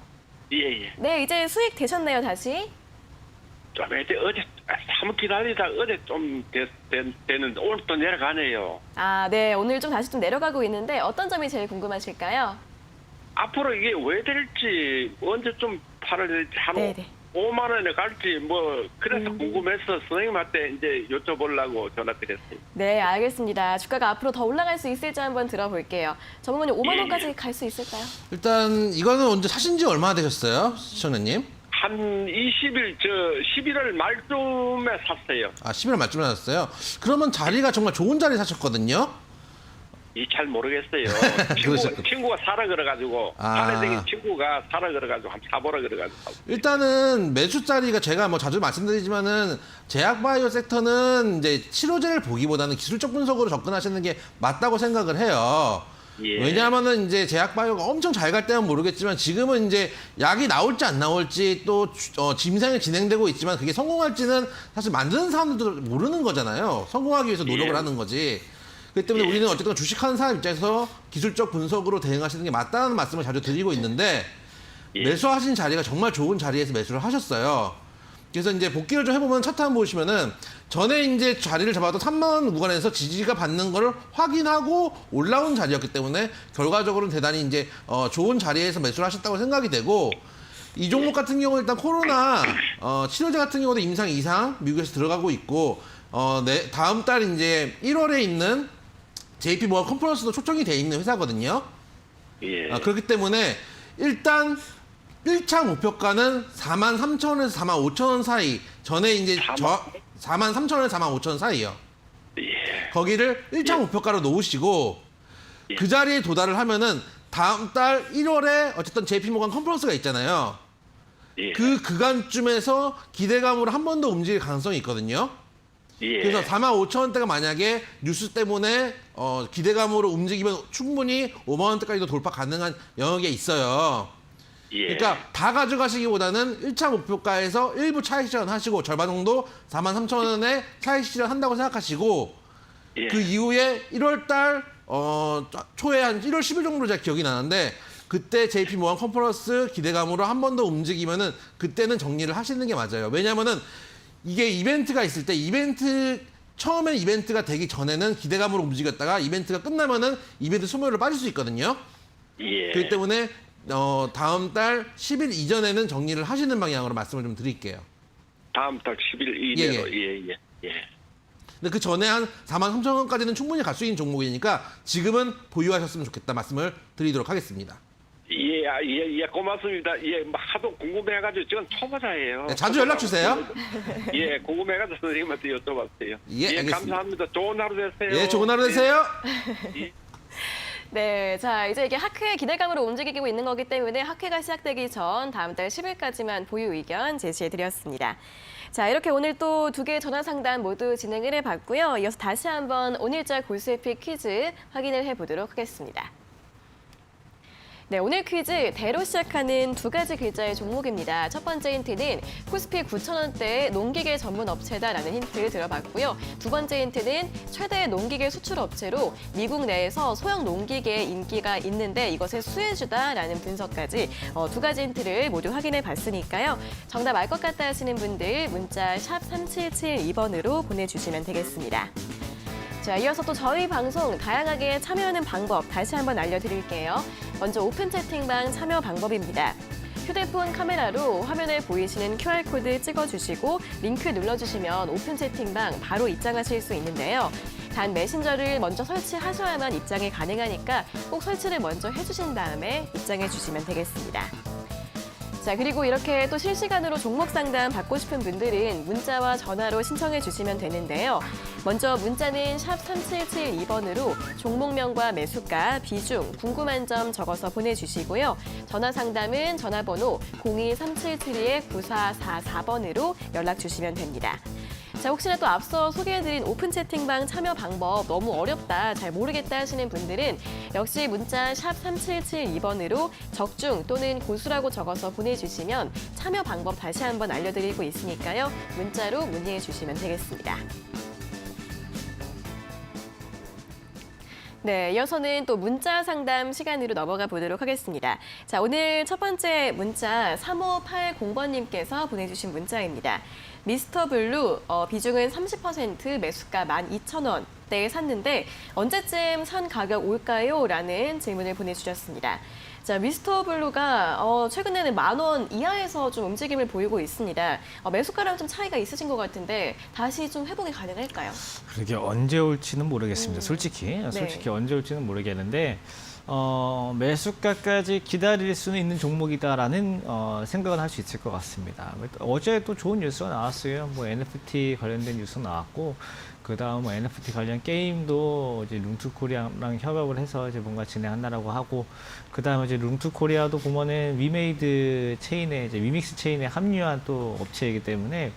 예, 예. 네, 이제 수익 되셨네요, 다시? 좀 이제 어제 한번 기다리다 어제 좀 되는데 오늘 또 내려가네요. 네, 오늘 좀 다시 좀 내려가고 있는데 어떤 점이 제일 궁금하실까요? 앞으로 이게 왜 될지 언제 좀 팔아야 될지 한 네네. 5만 원에 갈지 뭐 그래서 궁금해서 선생님한테 이제 여쭤보려고 전화드렸어요. 네, 알겠습니다. 주가가 앞으로 더 올라갈 수 있을지 한번 들어볼게요. 전문가님 5만 원까지 갈 수 있을까요? 일단 이거는 언제 사신 지 얼마나 되셨어요, 시청자님? 한 11월 말쯤에 샀어요. 11월 말쯤에 사셨어요. 그러면 자리가 정말 좋은 자리 사셨거든요. 잘 모르겠어요. 그러셨구나. 친구가 사라 그래가지고 사례적인 친구가 사라 그래가지고 한번 사보라 그래가지고. 일단은 매수 자리가 제가 뭐 자주 말씀드리지만은 제약바이오 섹터는 이제 치료제를 보기보다는 기술적 분석으로 접근하시는 게 맞다고 생각을 해요. 예. 왜냐하면은 이제 제약바이오가 엄청 잘 갈 때는 모르겠지만 지금은 이제 약이 나올지 안 나올지 또 짐상이 진행되고 있지만 그게 성공할지는 사실 만드는 사람들도 모르는 거잖아요. 성공하기 위해서 노력을 예. 하는 거지. 그렇기 때문에 우리는 어쨌든 주식하는 사람 입장에서 기술적 분석으로 대응하시는 게 맞다는 말씀을 자주 드리고 있는데 매수하신 자리가 정말 좋은 자리에서 매수를 하셨어요. 그래서 이제 복귀를 좀 해보면 차트 한번 보시면은 전에 이제 자리를 잡아도 3만 원 구간에서 지지가 받는 걸 확인하고 올라온 자리였기 때문에 결과적으로는 대단히 이제 좋은 자리에서 매수를 하셨다고 생각이 되고 이 종목 같은 경우 일단 코로나 치료제 같은 경우도 임상 이상 미국에서 들어가고 있고 다음 달 이제 1월에 있는 JP 모건 컨퍼런스도 초청이 돼 있는 회사거든요. 예. 그렇기 때문에 일단 1차 목표가는 43,000원에서 45,000원 사이. 전에 이제 43,000원에서 45,000원 사이요. 예. 거기를 1차 목표가로 놓으시고 그 자리에 도달을 하면은 다음 달 1월에 어쨌든 JP모건 컨퍼런스가 있잖아요. 예. 그 구간쯤에서 기대감으로 한 번 더 움직일 가능성이 있거든요. 예. 그래서 45,000원대가 만약에 뉴스 때문에 기대감으로 움직이면 충분히 5만 원대까지도 돌파 가능한 영역에 있어요. 예. 그러니까 다 가져가시기보다는 1차 목표가에서 일부 차익 실현하시고 절반 정도 43,000원에 차익 실현한다고 생각하시고 예. 그 이후에 1월달 초에 한 1월 10일 정도로 제가 기억이 나는데 그때 JP 모건 컨퍼런스 기대감으로 한 번 더 움직이면은 그때는 정리를 하시는 게 맞아요. 왜냐면은 이게 이벤트가 있을 때 처음엔 이벤트가 되기 전에는 기대감으로 움직였다가 이벤트가 끝나면은 이벤트 소멸로 빠질 수 있거든요. 예. 그렇기 때문에 다음 달 10일 이전에는 정리를 하시는 방향으로 말씀을 좀 드릴게요. 다음 달 10일 이내로. 예. 근데 그 전에 한 43,000원까지는 충분히 갈 수 있는 종목이니까 지금은 보유하셨으면 좋겠다 말씀을 드리도록 하겠습니다. 예, 고맙습니다. 예, 하도 궁금해가지고 지금 초보자예요. 네, 자주 연락 주세요. 예, 궁금해가지고 선생님한테 여쭤봤어요. 예, 알겠습니다. 감사합니다. 좋은 하루 되세요. 예, 좋은 하루 되세요. 네, 자 이제 이게 학회의 기대감으로 움직이고 있는 거기 때문에 학회가 시작되기 전 다음 달 10일까지만 보유 의견 제시해드렸습니다. 자, 이렇게 오늘 또 2개의 전화 상담 모두 진행을 해봤고요. 이어서 다시 한번 오늘자 골수에픽 퀴즈 확인을 해보도록 하겠습니다. 네, 오늘 퀴즈 대로 시작하는 2가지 글자의 종목입니다. 첫 번째 힌트는 코스피 9,000원대의 농기계 전문 업체다라는 힌트를 들어봤고요. 두 번째 힌트는 최대의 농기계 수출 업체로 미국 내에서 소형 농기계에 인기가 있는데 이것의 수혜주다라는 분석까지 2가지 힌트를 모두 확인해 봤으니까요. 정답 알 것 같다 하시는 분들 문자 샵 3772번으로 보내주시면 되겠습니다. 자, 이어서 또 저희 방송 다양하게 참여하는 방법 다시 한번 알려드릴게요. 먼저 오픈 채팅방 참여 방법입니다. 휴대폰 카메라로 화면에 보이시는 QR코드 찍어주시고 링크 눌러주시면 오픈 채팅방 바로 입장하실 수 있는데요. 단 메신저를 먼저 설치하셔야만 입장이 가능하니까 꼭 설치를 먼저 해주신 다음에 입장해 주시면 되겠습니다. 자, 그리고 이렇게 또 실시간으로 종목 상담 받고 싶은 분들은 문자와 전화로 신청해 주시면 되는데요. 먼저 문자는 샵 3772번으로 종목명과 매수가, 비중, 궁금한 점 적어서 보내주시고요. 전화 상담은 전화번호 02-3772-9444번으로 연락 주시면 됩니다. 자, 혹시나 또 앞서 소개해드린 오픈 채팅방 참여 방법 너무 어렵다, 잘 모르겠다 하시는 분들은 역시 문자 샵 3772번으로 적중 또는 고수라고 적어서 보내주시면 참여 방법 다시 한번 알려드리고 있으니까요. 문자로 문의해 주시면 되겠습니다. 네, 이어서는 또 문자 상담 시간으로 넘어가 보도록 하겠습니다. 자, 오늘 첫 번째 문자 3580번님께서 보내주신 문자입니다. 미스터 블루 비중은 30%, 매수가 12,000원대에 샀는데 언제쯤 산 가격 올까요? 라는 질문을 보내주셨습니다. 자, 미스터 블루가 최근에는 10,000원 이하에서 좀 움직임을 보이고 있습니다. 매수가랑 좀 차이가 있으신 것 같은데 다시 좀 회복이 가능할까요? 그게 언제 올지는 모르겠습니다. 솔직히 네. 언제 올지는 모르겠는데 매수가까지 기다릴 수는 있는 종목이다라는 생각은 할 수 있을 것 같습니다. 어제 또 좋은 뉴스가 나왔어요. 뭐 NFT 관련된 뉴스 나왔고, 그다음 뭐 NFT 관련 게임도 이제 룽투코리아랑 협업을 해서 이제 뭔가 진행한다라고 하고, 그다음에 이제 룽투코리아도 보면은 위메이드 체인에 이제 위믹스 체인에 합류한 또 업체이기 때문에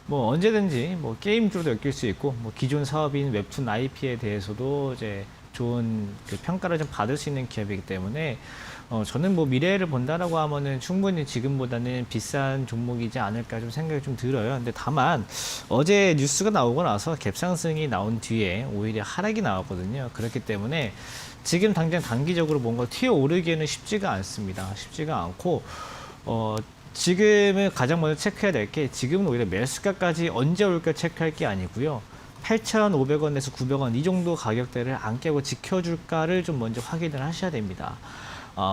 뭐 언제든지 뭐 게임주로도 엮일 수 있고, 뭐 기존 사업인 웹툰 IP에 대해서도 이제 좋은 그 평가를 좀 받을 수 있는 기업이기 때문에 저는 뭐 미래를 본다라고 하면은 충분히 지금보다는 비싼 종목이지 않을까 좀 생각이 좀 들어요. 근데 다만 어제 뉴스가 나오고 나서 갭상승이 나온 뒤에 오히려 하락이 나왔거든요. 그렇기 때문에 지금 당장 단기적으로 뭔가 튀어오르기에는 쉽지가 않습니다. 쉽지가 않고 지금은 가장 먼저 체크해야 될 게, 지금은 오히려 매수가까지 언제 올까 체크할 게 아니고요. 8,500원에서 900원 이 정도 가격대를 안 깨고 지켜줄까를 좀 먼저 확인을 하셔야 됩니다.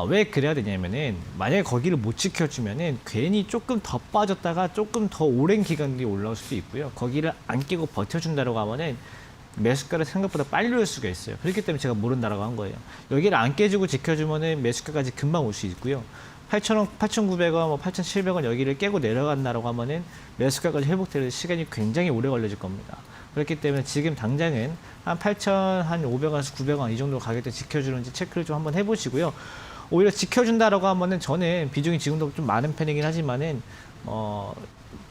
왜 그래야 되냐면은 만약에 거기를 못 지켜주면은 괜히 조금 더 빠졌다가 조금 더 오랜 기간 뒤에 올라올 수도 있고요. 거기를 안 깨고 버텨준다라고 하면은 매수가를 생각보다 빨리 올 수가 있어요. 그렇기 때문에 제가 모른다라고 한 거예요. 여기를 안 깨주고 지켜주면은 매수가까지 금방 올 수 있고요. 8,000원, 8,900원, 뭐 8,700원 여기를 깨고 내려간다라고 하면은 매수가까지 회복될 시간이 굉장히 오래 걸려질 겁니다. 그렇기 때문에 지금 당장은 한 8,500원에서 900원 이 정도 가격대 지켜주는지 체크를 좀 한번 해보시고요. 오히려 지켜준다라고 하면은 저는 비중이 지금도 좀 많은 편이긴 하지만은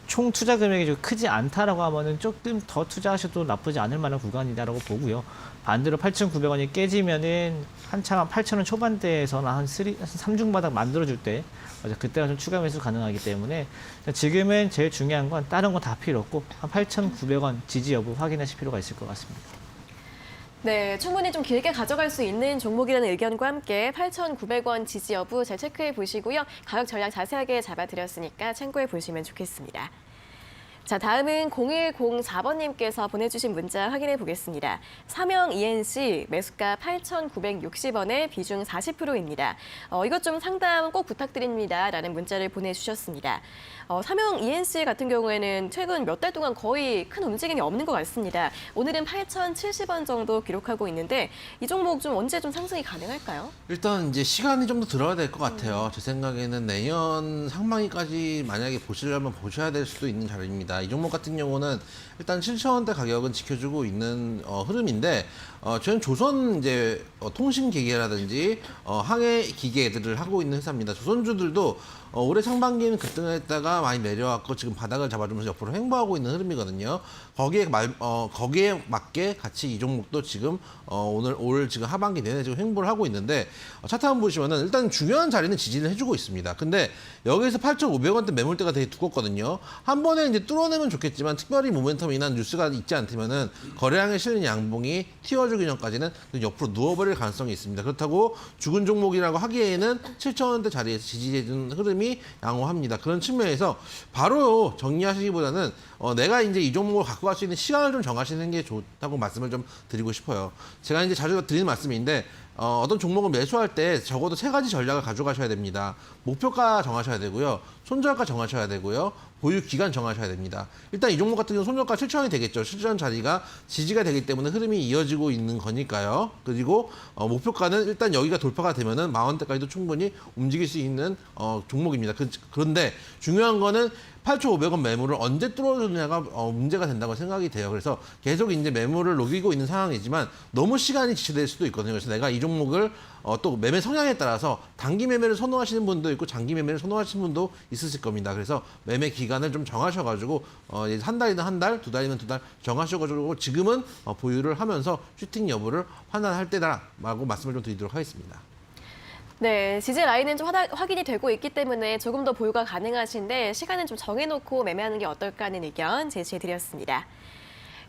총 투자 금액이 좀 크지 않다라고 하면은 조금 더 투자하셔도 나쁘지 않을 만한 구간이다라고 보고요. 반대로 8,900원이 깨지면은 한참 8,000원 초반대에서는 한 3중 바닥 만들어줄 때 그때가 좀 추가 매수 가능하기 때문에 지금은 제일 중요한 건 다른 건 다 필요 없고 한 8,900원 지지 여부 확인하실 필요가 있을 것 같습니다. 네, 충분히 좀 길게 가져갈 수 있는 종목이라는 의견과 함께 8,900원 지지 여부 잘 체크해 보시고요. 가격 전략 자세하게 잡아드렸으니까 참고해 보시면 좋겠습니다. 자, 다음은 0104번님께서 보내주신 문자 확인해 보겠습니다. 삼영 ENC 매수가 8,960원에 비중 40%입니다. 이것 좀 상담 꼭 부탁드립니다. 라는 문자를 보내주셨습니다. 삼영 ENC 같은 경우에는 최근 몇 달 동안 거의 큰 움직임이 없는 것 같습니다. 오늘은 8,070원 정도 기록하고 있는데 이 종목 좀 언제 좀 상승이 가능할까요? 일단 이제 시간이 좀 더 들어야 될 것 같아요. 제 생각에는 내년 상반기까지 만약에 보시려면 보셔야 될 수도 있는 자리입니다. 이 종목 같은 경우는 일단 7,000원대 가격은 지켜주고 있는 흐름인데, 저는 조선 이제 통신 기계라든지 항해 기계들을 하고 있는 회사입니다. 조선주들도 올해 상반기에는 급등했다가 많이 내려왔고 지금 바닥을 잡아주면서 옆으로 횡보하고 있는 흐름이거든요. 거기에 맞게 같이 이 종목도 지금 올 지금 하반기 내내 지금 횡보를 하고 있는데, 차트 한번 보시면은 일단 중요한 자리는 지지를 해주고 있습니다. 근데 여기서 8,500원대 매물대가 되게 두껍거든요. 한 번에 이제 뚫어내면 좋겠지만 특별히 모멘텀이나 뉴스가 있지 않다면은 거래량에 실린 양봉이 튀어주기 전까지는 옆으로 누워버릴 가능성이 있습니다. 그렇다고 죽은 종목이라고 하기에는 7,000원대 자리에서 지지해주는 흐름이 양호합니다. 그런 측면에서 바로 정리하시기보다는 내가 이제 이 종목을 갖고 갈 수 있는 시간을 좀 정하시는 게 좋다고 말씀을 좀 드리고 싶어요. 제가 이제 자주 드리는 말씀인데, 어떤 종목을 매수할 때 적어도 세 가지 전략을 가져가셔야 됩니다. 목표가 정하셔야 되고요. 손절가 정하셔야 되고요. 보유 기간 정하셔야 됩니다. 일단 이 종목 같은 경우는 손절가 7,000원이 되겠죠. 실전 자리가 지지가 되기 때문에 흐름이 이어지고 있는 거니까요. 그리고 목표가는 일단 여기가 돌파가 되면은 10,000원대까지도 충분히 움직일 수 있는 종목입니다. 그런데 중요한 거는 8,500원 매물을 언제 뚫어주느냐가 문제가 된다고 생각이 돼요. 그래서 계속 이제 매물을 녹이고 있는 상황이지만 너무 시간이 지체될 수도 있거든요. 그래서 내가 이 종목을 또 매매 성향에 따라서 단기 매매를 선호하시는 분도 있고 장기 매매를 선호하시는 분도 있으실 겁니다. 그래서 매매 기간을 좀 정하셔가지고 한 달이면 한 달, 두 달이면 두 달 정하셔가지고 지금은 보유를 하면서 슈팅 여부를 판단할 때다라고 말씀을 좀 드리도록 하겠습니다. 네, 지지 라인은 좀 확인이 되고 있기 때문에 조금 더 보유가 가능하신데 시간은 좀 정해놓고 매매하는 게 어떨까 하는 의견 제시해드렸습니다.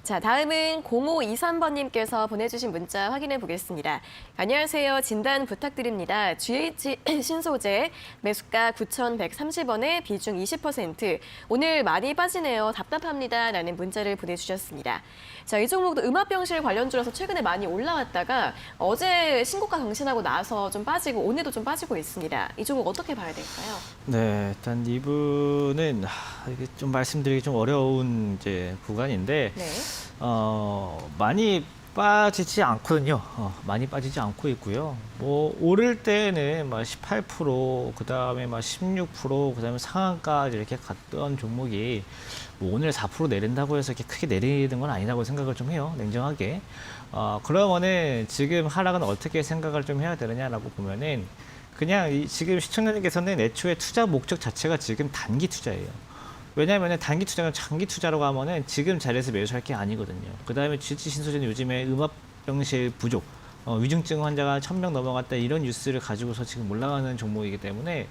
자, 다음은 0523번님께서 보내주신 문자 확인해 보겠습니다. 안녕하세요. 진단 부탁드립니다. GH 신소재 매수가 9,130원에 비중 20%. 오늘 많이 빠지네요. 답답합니다. 라는 문자를 보내주셨습니다. 자, 이 종목도 음압병실 관련주라서 최근에 많이 올라왔다가 어제 신고가 경신하고 나서 좀 빠지고 오늘도 좀 빠지고 있습니다. 이 종목 어떻게 봐야 될까요? 네, 일단 이분은 이게 좀 말씀드리기 좀 어려운 이제 구간인데 네. 많이 빠지지 않거든요. 많이 빠지지 않고 있고요. 뭐 오를 때는 막 18%, 그다음에 막 16%, 그다음에 상한까지 이렇게 갔던 종목이 뭐 오늘 4% 내린다고 해서 이렇게 크게 내리는 건 아니라고 생각을 좀 해요. 냉정하게. 그러면은 지금 하락은 어떻게 생각을 좀 해야 되느냐라고 보면은 그냥 지금 시청자님께서는 애초에 투자 목적 자체가 지금 단기 투자예요. 왜냐하면 단기 투자가 장기 투자라고 하면은 지금 자리에서 매수할 게 아니거든요. 그 다음에 GH 신소재는 요즘에 음압병실 부족, 위중증 환자가 1,000명 넘어갔다 이런 뉴스를 가지고서 지금 올라가는 종목이기 때문에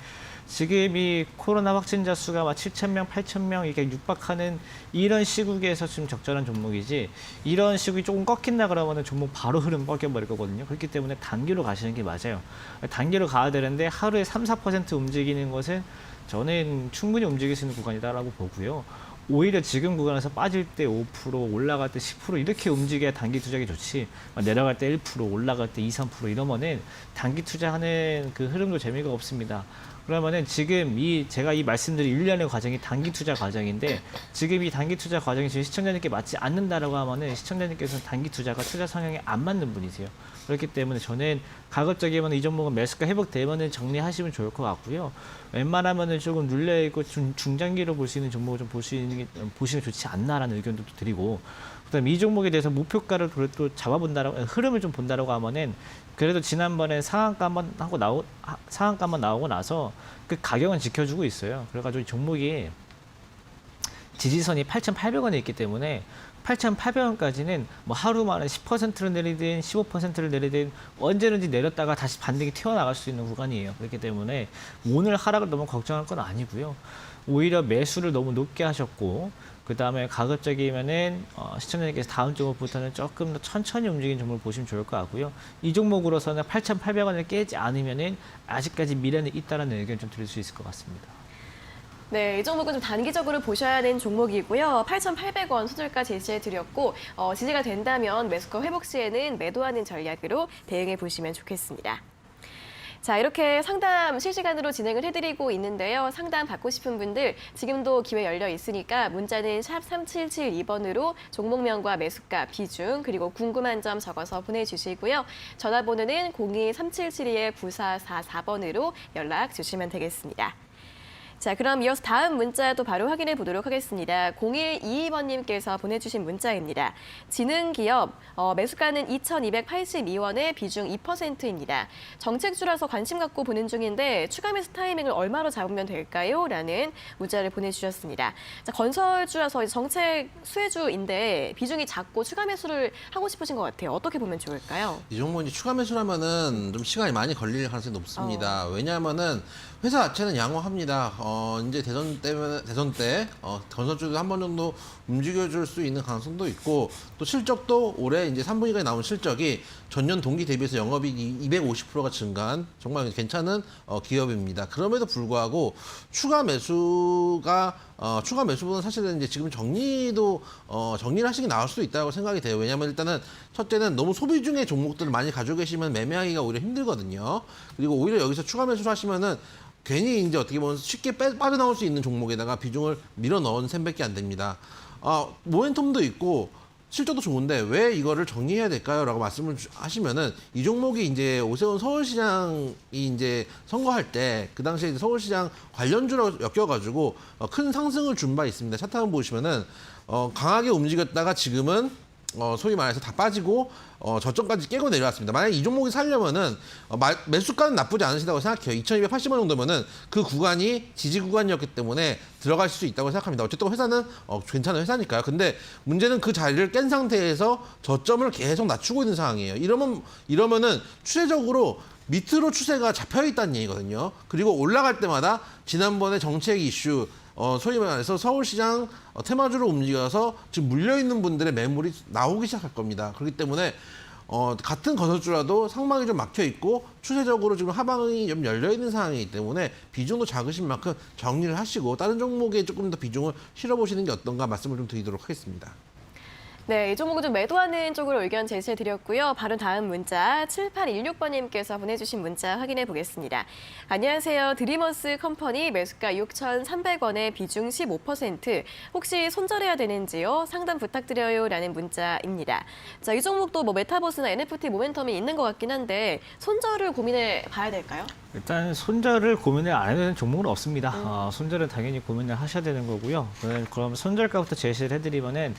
지금 이 코로나 확진자 수가 막 7,000명, 8,000명 이렇게 육박하는 이런 시국에서 지금 적절한 종목이지 이런 시국이 조금 꺾인다 그러면은 종목 바로 흐름 꺾여버릴 거거든요. 그렇기 때문에 단기로 가시는 게 맞아요. 단기로 가야 되는데 하루에 3, 4% 움직이는 것은 저는 충분히 움직일 수 있는 구간이다라고 보고요. 오히려 지금 구간에서 빠질 때 5%, 올라갈 때 10% 이렇게 움직여야 단기 투자가 좋지. 내려갈 때 1%, 올라갈 때 2, 3% 이러면은 단기 투자하는 그 흐름도 재미가 없습니다. 그러면은 지금 제가 이 말씀드린 일련의 과정이 단기 투자 과정인데 지금 이 단기 투자 과정이 지금 시청자님께 맞지 않는다라고 하면은 시청자님께서는 단기 투자가 투자 성향에 안 맞는 분이세요. 그렇기 때문에 저는 가급적이면 이 종목은 매수가 회복되면은 정리하시면 좋을 것 같고요. 웬만하면은 조금 눌려있고 중장기로 볼 수 있는 종목을 좀 보시면 좋지 않나라는 의견도 드리고 그다음에 이 종목에 대해서 목표가를 또 잡아본다라고 흐름을 좀 본다라고 하면은 그래도 지난번에 상한가만 나오고 나서 그 가격은 지켜주고 있어요. 그래가지고 이 종목이 지지선이 8,800원에 있기 때문에 8,800원까지는 뭐 하루 만에 10%를 내리든 15%를 내리든 언제든지 내렸다가 다시 반등이 튀어나갈 수 있는 구간이에요. 그렇기 때문에 오늘 하락을 너무 걱정할 건 아니고요. 오히려 매수를 너무 높게 하셨고 그 다음에 가급적이면은 시청자님께서 다음 종목부터는 조금 더 천천히 움직이는 종목을 보시면 좋을 것 같고요. 이 종목으로서는 8,800원을 깨지 않으면은 아직까지 미래는 있다라는 의견 좀 드릴 수 있을 것 같습니다. 네, 이 종목은 좀 단기적으로 보셔야 되는 종목이고요. 8,800원 손절가 제시해드렸고 지지가 된다면 매수가 회복 시에는 매도하는 전략으로 대응해 보시면 좋겠습니다. 자, 이렇게 상담 실시간으로 진행을 해드리고 있는데요. 상담 받고 싶은 분들 지금도 기회 열려 있으니까 문자는 샵 3772번으로 종목명과 매수가, 비중, 그리고 궁금한 점 적어서 보내주시고요. 전화번호는 02-3772-9444번으로 연락 주시면 되겠습니다. 자, 그럼 이어서 다음 문자도 바로 확인해 보도록 하겠습니다. 0122번님께서 보내주신 문자입니다. 지능기업 매수가는 2,282원에 비중 2%입니다. 정책주라서 관심 갖고 보는 중인데 추가 매수 타이밍을 얼마로 잡으면 될까요? 라는 문자를 보내주셨습니다. 자, 건설주라서 정책 수혜주인데 비중이 작고 추가 매수를 하고 싶으신 것 같아요. 어떻게 보면 좋을까요? 이 종목이 추가 매수라면은 좀 시간이 많이 걸릴 가능성이 높습니다. 왜냐하면은 회사 자체는 양호합니다. 이제 대선 때 건설주도 한 번 정도 움직여줄 수 있는 가능성도 있고 또 실적도 올해 이제 3분기까지 나온 실적이 전년 동기 대비해서 영업이익이 250%가 증가한 정말 괜찮은 기업입니다. 그럼에도 불구하고 추가 매수가 추가 매수분은 사실은 이제 지금 정리를 하시기 나을 수도 있다고 생각이 돼요. 왜냐하면 일단은 첫째는 너무 소비 중의 종목들을 많이 가지고 계시면 매매하기가 오히려 힘들거든요. 그리고 오히려 여기서 추가 매수를 하시면은 괜히 이제 어떻게 보면 쉽게 빠져나올 수 있는 종목에다가 비중을 밀어 넣은 셈밖에 안 됩니다. 모멘텀도 있고 실적도 좋은데 왜 이거를 정리해야 될까요? 라고 말씀을 하시면은 이 종목이 이제 오세훈 서울시장이 이제 선거할 때 그 당시에 이제 서울시장 관련주로 엮여가지고 큰 상승을 준 바 있습니다. 차트 한번 보시면은 강하게 움직였다가 지금은 소위 말해서 다 빠지고 저점까지 깨고 내려왔습니다. 만약에 이 종목이 살려면은 매수가는 나쁘지 않으시다고 생각해요. 2280원 정도면은 그 구간이 지지 구간이었기 때문에 들어갈 수 있다고 생각합니다. 어쨌든 회사는 괜찮은 회사니까요. 근데 문제는 그 자리를 깬 상태에서 저점을 계속 낮추고 있는 상황이에요. 이러면은 추세적으로 밑으로 추세가 잡혀 있다는 얘기거든요. 그리고 올라갈 때마다 지난번에 정책 이슈 소위 말해서 서울시장 테마주로 움직여서 지금 물려있는 분들의 매물이 나오기 시작할 겁니다. 그렇기 때문에 같은 건설주라도 상방이 좀 막혀 있고 추세적으로 지금 하방이 좀 열려 있는 상황이기 때문에 비중도 작으신 만큼 정리를 하시고 다른 종목에 조금 더 비중을 실어보시는 게 어떤가 말씀을 좀 드리도록 하겠습니다. 네, 이 종목을 좀 매도하는 쪽으로 의견 제시해드렸고요. 바로 다음 문자 7816번님께서 보내주신 문자 확인해 보겠습니다. 안녕하세요. 드리머스 컴퍼니 매수가 6,300원에 비중 15%. 혹시 손절해야 되는지요? 상담 부탁드려요. 라는 문자입니다. 자, 이 종목도 뭐 메타버스나 NFT 모멘텀이 있는 것 같긴 한데 손절을 고민해 봐야 될까요? 일단 손절을 고민을 안 해도 되는 종목은 없습니다. 손절은 당연히 고민을 하셔야 되는 거고요. 그럼 손절가부터 제시를 해드리면은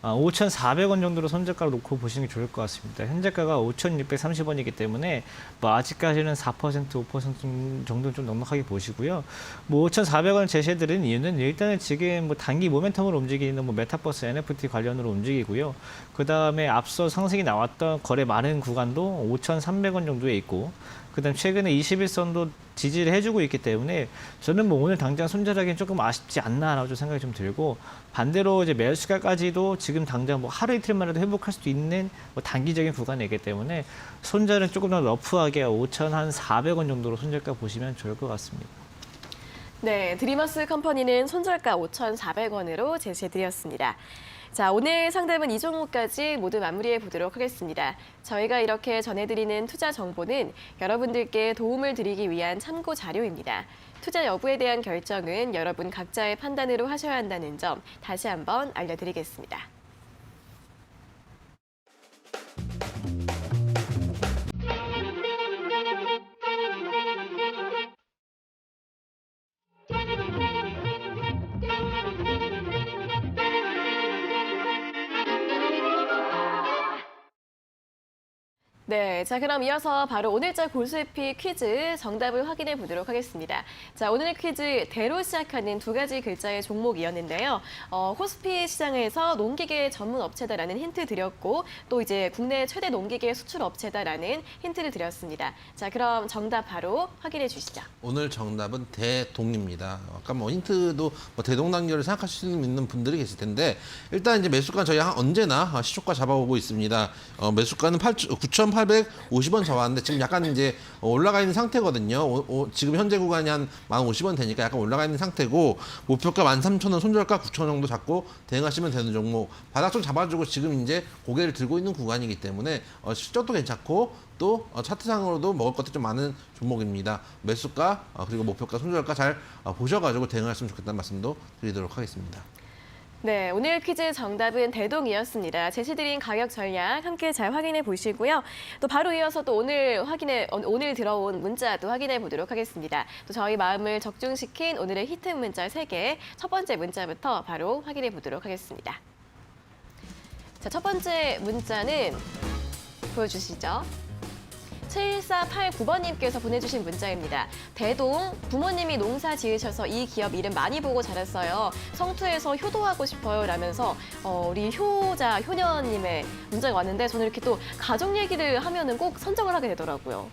5,400원 정도로 손절가로 놓고 보시는 게 좋을 것 같습니다. 현재가가 5,630원이기 때문에 뭐 아직까지는 4%, 5% 정도 좀 넉넉하게 보시고요. 뭐 5,400원을 제시해드린 이유는 일단은 지금 뭐 단기 모멘텀으로 움직이는 뭐 메타버스 NFT 관련으로 움직이고요. 그 다음에 앞서 상승이 나왔던 거래 많은 구간도 5,300원 정도에 있고, 그다음 최근에 21선도 지지를 해주고 있기 때문에 저는 뭐 오늘 당장 손절하기는 조금 아쉽지 않나라고 좀 생각이 좀 들고, 반대로 이제 매수가까지도 지금 당장 뭐 하루 이틀만이라도 회복할 수도 있는 뭐 단기적인 구간이기 때문에 손절은 조금 더 러프하게 5,400원 정도로 손절가 보시면 좋을 것 같습니다. 네, 드리머스 컴퍼니는 손절가 5,400원으로 제시해드렸습니다. 자, 오늘 상담은 이 종목까지 모두 마무리해 보도록 하겠습니다. 저희가 이렇게 전해드리는 투자 정보는 여러분들께 도움을 드리기 위한 참고 자료입니다. 투자 여부에 대한 결정은 여러분 각자의 판단으로 하셔야 한다는 점 다시 한번 알려드리겠습니다. 네, 자 그럼 이어서 바로 오늘자 골수에피 퀴즈 정답을 확인해 보도록 하겠습니다. 자, 오늘 퀴즈 대로 시작하는 두 가지 글자의 종목이었는데요. 호스피 시장에서 농기계 전문 업체다라는 힌트 드렸고, 또 이제 국내 최대 농기계 수출 업체다라는 힌트를 드렸습니다. 자, 그럼 정답 바로 확인해 주시죠. 오늘 정답은 대동입니다. 아까 뭐 힌트도 뭐 대동단결을 생각하실 수 있는 분들이 계실 텐데, 일단 이제 매수가 저희 언제나 시초가 잡아오고 있습니다. 매수가는 9,850원 잡았는데 지금 약간 이제 올라가 있는 상태거든요. 지금 현재 구간이 한 1050원 되니까 약간 올라가 있는 상태고, 목표가 13,000원, 손절가 9,000원 정도 잡고 대응하시면 되는 종목. 바닥 좀 잡아주고 지금 이제 고개를 들고 있는 구간이기 때문에 실적도 괜찮고 또 차트상으로도 먹을 것도 좀 많은 종목입니다. 매수가 그리고 목표가, 손절가 잘 보셔가지고 대응하시면 좋겠다는 말씀도 드리도록 하겠습니다. 네, 오늘 퀴즈 정답은 대동이었습니다. 제시드린 가격 전략 함께 잘 확인해 보시고요. 또 바로 이어서 또 오늘 들어온 문자도 확인해 보도록 하겠습니다. 또 저희 마음을 적중시킨 오늘의 히트 문자 3개, 첫 번째 문자부터 바로 확인해 보도록 하겠습니다. 자, 첫 번째 문자는 보여주시죠. 7489번님께서 보내주신 문자입니다. 대동, 부모님이 농사 지으셔서 이 기업 이름 많이 보고 자랐어요. 성투에서 효도하고 싶어요 라면서 우리 효녀님의 문자가 왔는데, 저는 이렇게 또 가족 얘기를 하면은 꼭 선정을 하게 되더라고요.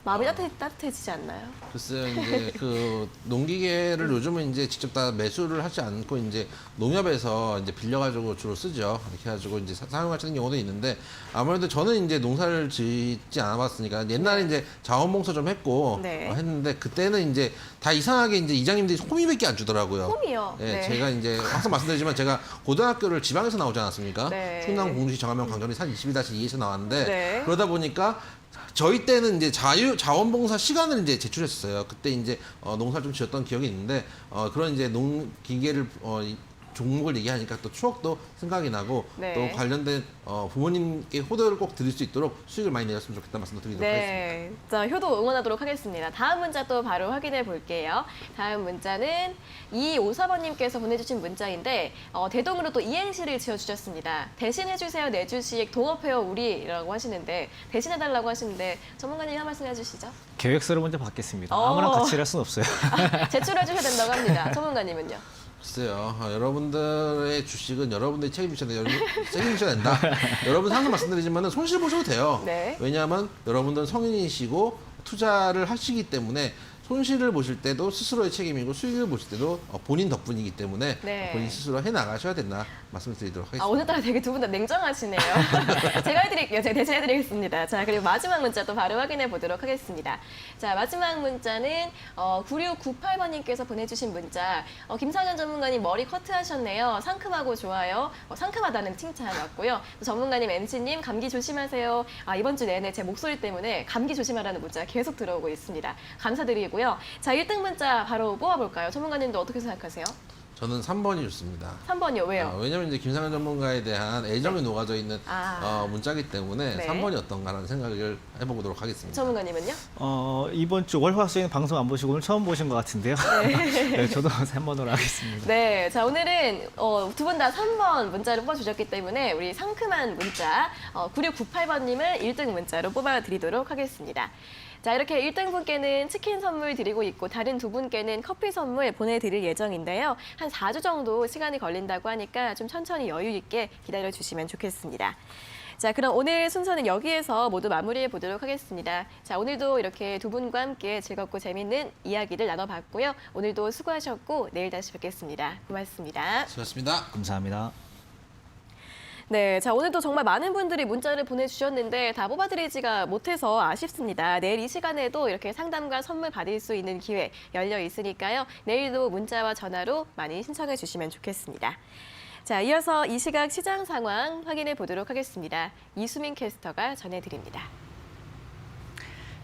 마음이 따뜻해지지 않나요? 글쎄요, 이제 그 농기계를 요즘은 이제 직접 다 매수를 하지 않고 이제 농협에서 이제 빌려가지고 주로 쓰죠. 이렇게 해가지고 이제 사용하시는 경우도 있는데 아무래도 저는 이제 농사를 짓지 않아봤으니까 옛날에 이제 자원봉사 좀 했고 네. 했는데 그때는 이제 다 이상하게 이제 이장님들이 호미밖에 안 주더라고요. 홈이요. 예, 네. 제가 이제 항상 말씀드리지만 제가 고등학교를 지방에서 나오지 않았습니까? 네. 충남 공주시 정안면 강전이 산 21-2에서 나왔는데 네. 그러다 보니까 저희 때는 이제 자원봉사 시간을 이제 제출했어요. 그때 이제 농사를 좀 지었던 기억이 있는데 그런 이제 농기계를 종목을 얘기하니까 또 추억도 생각이 나고 네. 또 관련된 부모님께 효도를 꼭 드릴 수 있도록 수익을 많이 내셨으면 좋겠다는 말씀도 드리도록 하겠습니다. 네. 자, 효도 응원하도록 하겠습니다. 다음 문자 또 바로 확인해 볼게요. 다음 문자는 2254번님께서 보내주신 문자인데 대동으로 또 이행시를 지어주셨습니다. 대신해주세요 내 주식 동업해요 우리라고 하시는데 대신해달라고 하시는데 전문가님이 한 말씀 해주시죠. 계획서를 먼저 받겠습니다. 어. 아무나 같이 일할 수는 없어요. 제출해 주셔야 된다고 합니다. 전문가님은요? 글쎄요, 여러분들의 주식은 여러분들이 책임지셔야 된다. 여러분 항상 말씀드리지만 손실 보셔도 돼요. 네. 왜냐하면 여러분들은 성인이시고 투자를 하시기 때문에 손실을 보실 때도 스스로의 책임이고 수익을 보실 때도 본인 덕분이기 때문에 네. 본인 스스로 해나가셔야 된다 말씀드리도록 하겠습니다. 오늘따라 되게 두 분 다 냉정하시네요. 제가 해드릴게요. 제가 대신해드리겠습니다. 자, 그리고 마지막 문자 또 바로 확인해 보도록 하겠습니다. 자, 마지막 문자는 9698번님께서 보내주신 문자. 김상현 전문가님 머리 커트하셨네요. 상큼하고 좋아요. 상큼하다는 칭찬 왔고요. 전문가님, MC님 감기 조심하세요. 이번 주 내내 제 목소리 때문에 감기 조심하라는 문자 계속 들어오고 있습니다. 감사드리고요. 자, 1등 문자 바로 뽑아볼까요? 전문가님도 어떻게 생각하세요? 저는 3번이 좋습니다. 3번이요. 왜요? 왜냐면 이제 김상현 전문가에 대한 애정이 녹아져 있는 아. 문자이기 때문에 네. 3번이 어떤가라는 생각을 해보도록 하겠습니다. 전문가님은요? 이번 주 월화수인 방송 안 보시고 오늘 처음 보신 것 같은데요. 네, 저도 3번으로 하겠습니다. 네, 자 오늘은 두 분 다 3번 문자를 뽑아주셨기 때문에 우리 상큼한 문자 9698번님을 1등 문자로 뽑아드리도록 하겠습니다. 자, 이렇게 1등 분께는 치킨 선물 드리고 있고 다른 두 분께는 커피 선물 보내드릴 예정인데요. 한 4주 정도 시간이 걸린다고 하니까 좀 천천히 여유 있게 기다려주시면 좋겠습니다. 자, 그럼 오늘 순서는 여기에서 모두 마무리해 보도록 하겠습니다. 자, 오늘도 이렇게 두 분과 함께 즐겁고 재밌는 이야기를 나눠봤고요. 오늘도 수고하셨고 내일 다시 뵙겠습니다. 고맙습니다. 수고하셨습니다. 감사합니다. 네, 자 오늘도 정말 많은 분들이 문자를 보내주셨는데 다 뽑아드리지가 못해서 아쉽습니다. 내일 이 시간에도 이렇게 상담과 선물 받을 수 있는 기회 열려 있으니까요. 내일도 문자와 전화로 많이 신청해 주시면 좋겠습니다. 자, 이어서 이 시각 시장 상황 확인해 보도록 하겠습니다. 이수민 캐스터가 전해드립니다.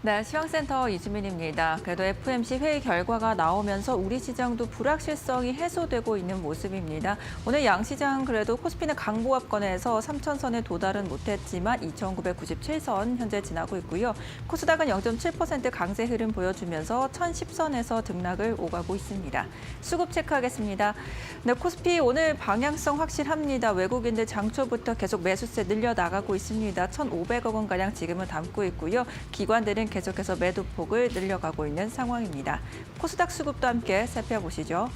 네, 시황센터 이수민입니다. 그래도 FOMC 회의 결과가 나오면서 우리 시장도 불확실성이 해소되고 있는 모습입니다. 오늘 양시장 그래도 코스피는 강보합권에서 3,000선에 도달은 못했지만 2,997선 현재 지나고 있고요. 코스닥은 0.7% 강세 흐름 보여주면서 1,010선에서 등락을 오가고 있습니다. 수급 체크하겠습니다. 네, 코스피 오늘 방향성 확실합니다. 외국인들 장초부터 계속 매수세 늘려나가고 있습니다. 1,500억 원가량 지금은 담고 있고요. 기관들은 계속해서 매도폭을 늘려가고 있는 상황입니다. 코스닥 수급도 함께 살펴보시죠.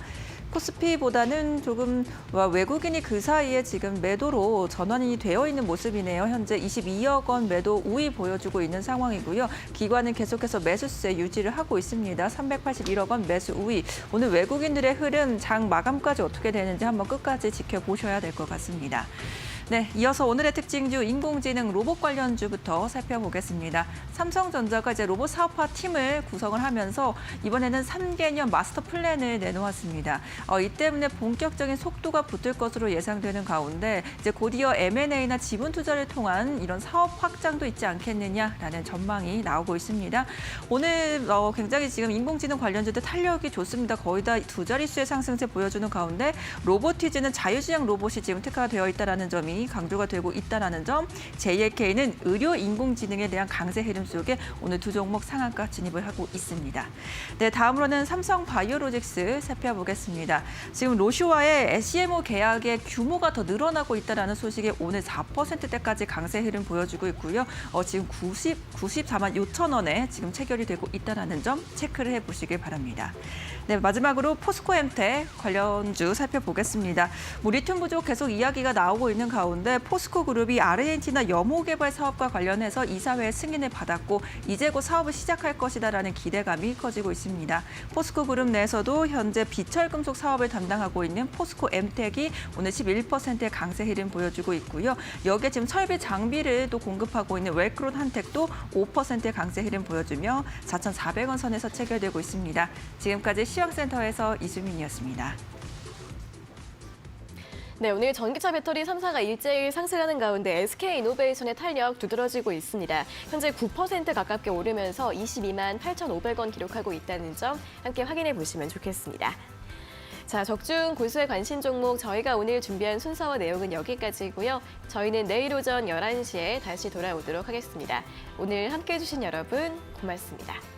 코스피보다는 조금 외국인이 그 사이에 지금 매도로 전환이 되어 있는 모습이네요. 현재 22억 원 매도 우위 보여주고 있는 상황이고요. 기관은 계속해서 매수세 유지를 하고 있습니다. 381억 원 매수 우위. 오늘 외국인들의 흐름 장 마감까지 어떻게 되는지 한번 끝까지 지켜보셔야 될 것 같습니다. 네, 이어서 오늘의 특징주 인공지능 로봇 관련주부터 살펴보겠습니다. 삼성전자가 이제 로봇 사업화 팀을 구성을 하면서 이번에는 3개년 마스터 플랜을 내놓았습니다. 이 때문에 본격적인 속도가 붙을 것으로 예상되는 가운데 이제 곧이어 M&A나 지분 투자를 통한 이런 사업 확장도 있지 않겠느냐라는 전망이 나오고 있습니다. 오늘 굉장히 지금 인공지능 관련주들 탄력이 좋습니다. 거의 다 두 자릿수의 상승세 보여주는 가운데 로보티즈는 자유주행 로봇이 지금 특화가 되어 있다는 점이 강조가 되고 있다는 점, JLK는 의료 인공지능에 대한 강세 흐름 속에 오늘 두 종목 상한가 진입을 하고 있습니다. 네, 다음으로는 삼성바이오로직스 살펴보겠습니다. 지금 로슈와의 CMO 계약의 규모가 더 늘어나고 있다는 소식에 오늘 4%대까지 강세 흐름 보여주고 있고요. 지금 94만 6천 원에 지금 체결이 되고 있다는 점 체크를 해보시길 바랍니다. 네, 마지막으로 포스코엠텍 관련주 살펴보겠습니다. 리튬 부족 계속 이야기가 나오고 있는 가운데 포스코 그룹이 아르헨티나 염호 개발 사업과 관련해서 이사회의 승인을 받았고 이제 곧 사업을 시작할 것이다라는 기대감이 커지고 있습니다. 포스코 그룹 내에서도 현재 비철금속 사업을 담당하고 있는 포스코엠텍이 오늘 11%의 강세 흐름 보여주고 있고요. 여기에 지금 설비 장비를 또 공급하고 있는 웰크론 한텍도 5%의 강세 흐름 보여주며 4,400원 선에서 체결되고 있습니다. 지금까지 시황센터에서 이수민이었습니다. 네, 오늘 전기차 배터리 3사가 일제일 상승하는 가운데 SK이노베이션의 탄력 두드러지고 있습니다. 현재 9% 가깝게 오르면서 22만 8,500원 기록하고 있다는 점 함께 확인해 보시면 좋겠습니다. 자, 적중 고수의 관심 종목 저희가 오늘 준비한 순서와 내용은 여기까지고요. 저희는 내일 오전 11시에 다시 돌아오도록 하겠습니다. 오늘 함께해 주신 여러분 고맙습니다.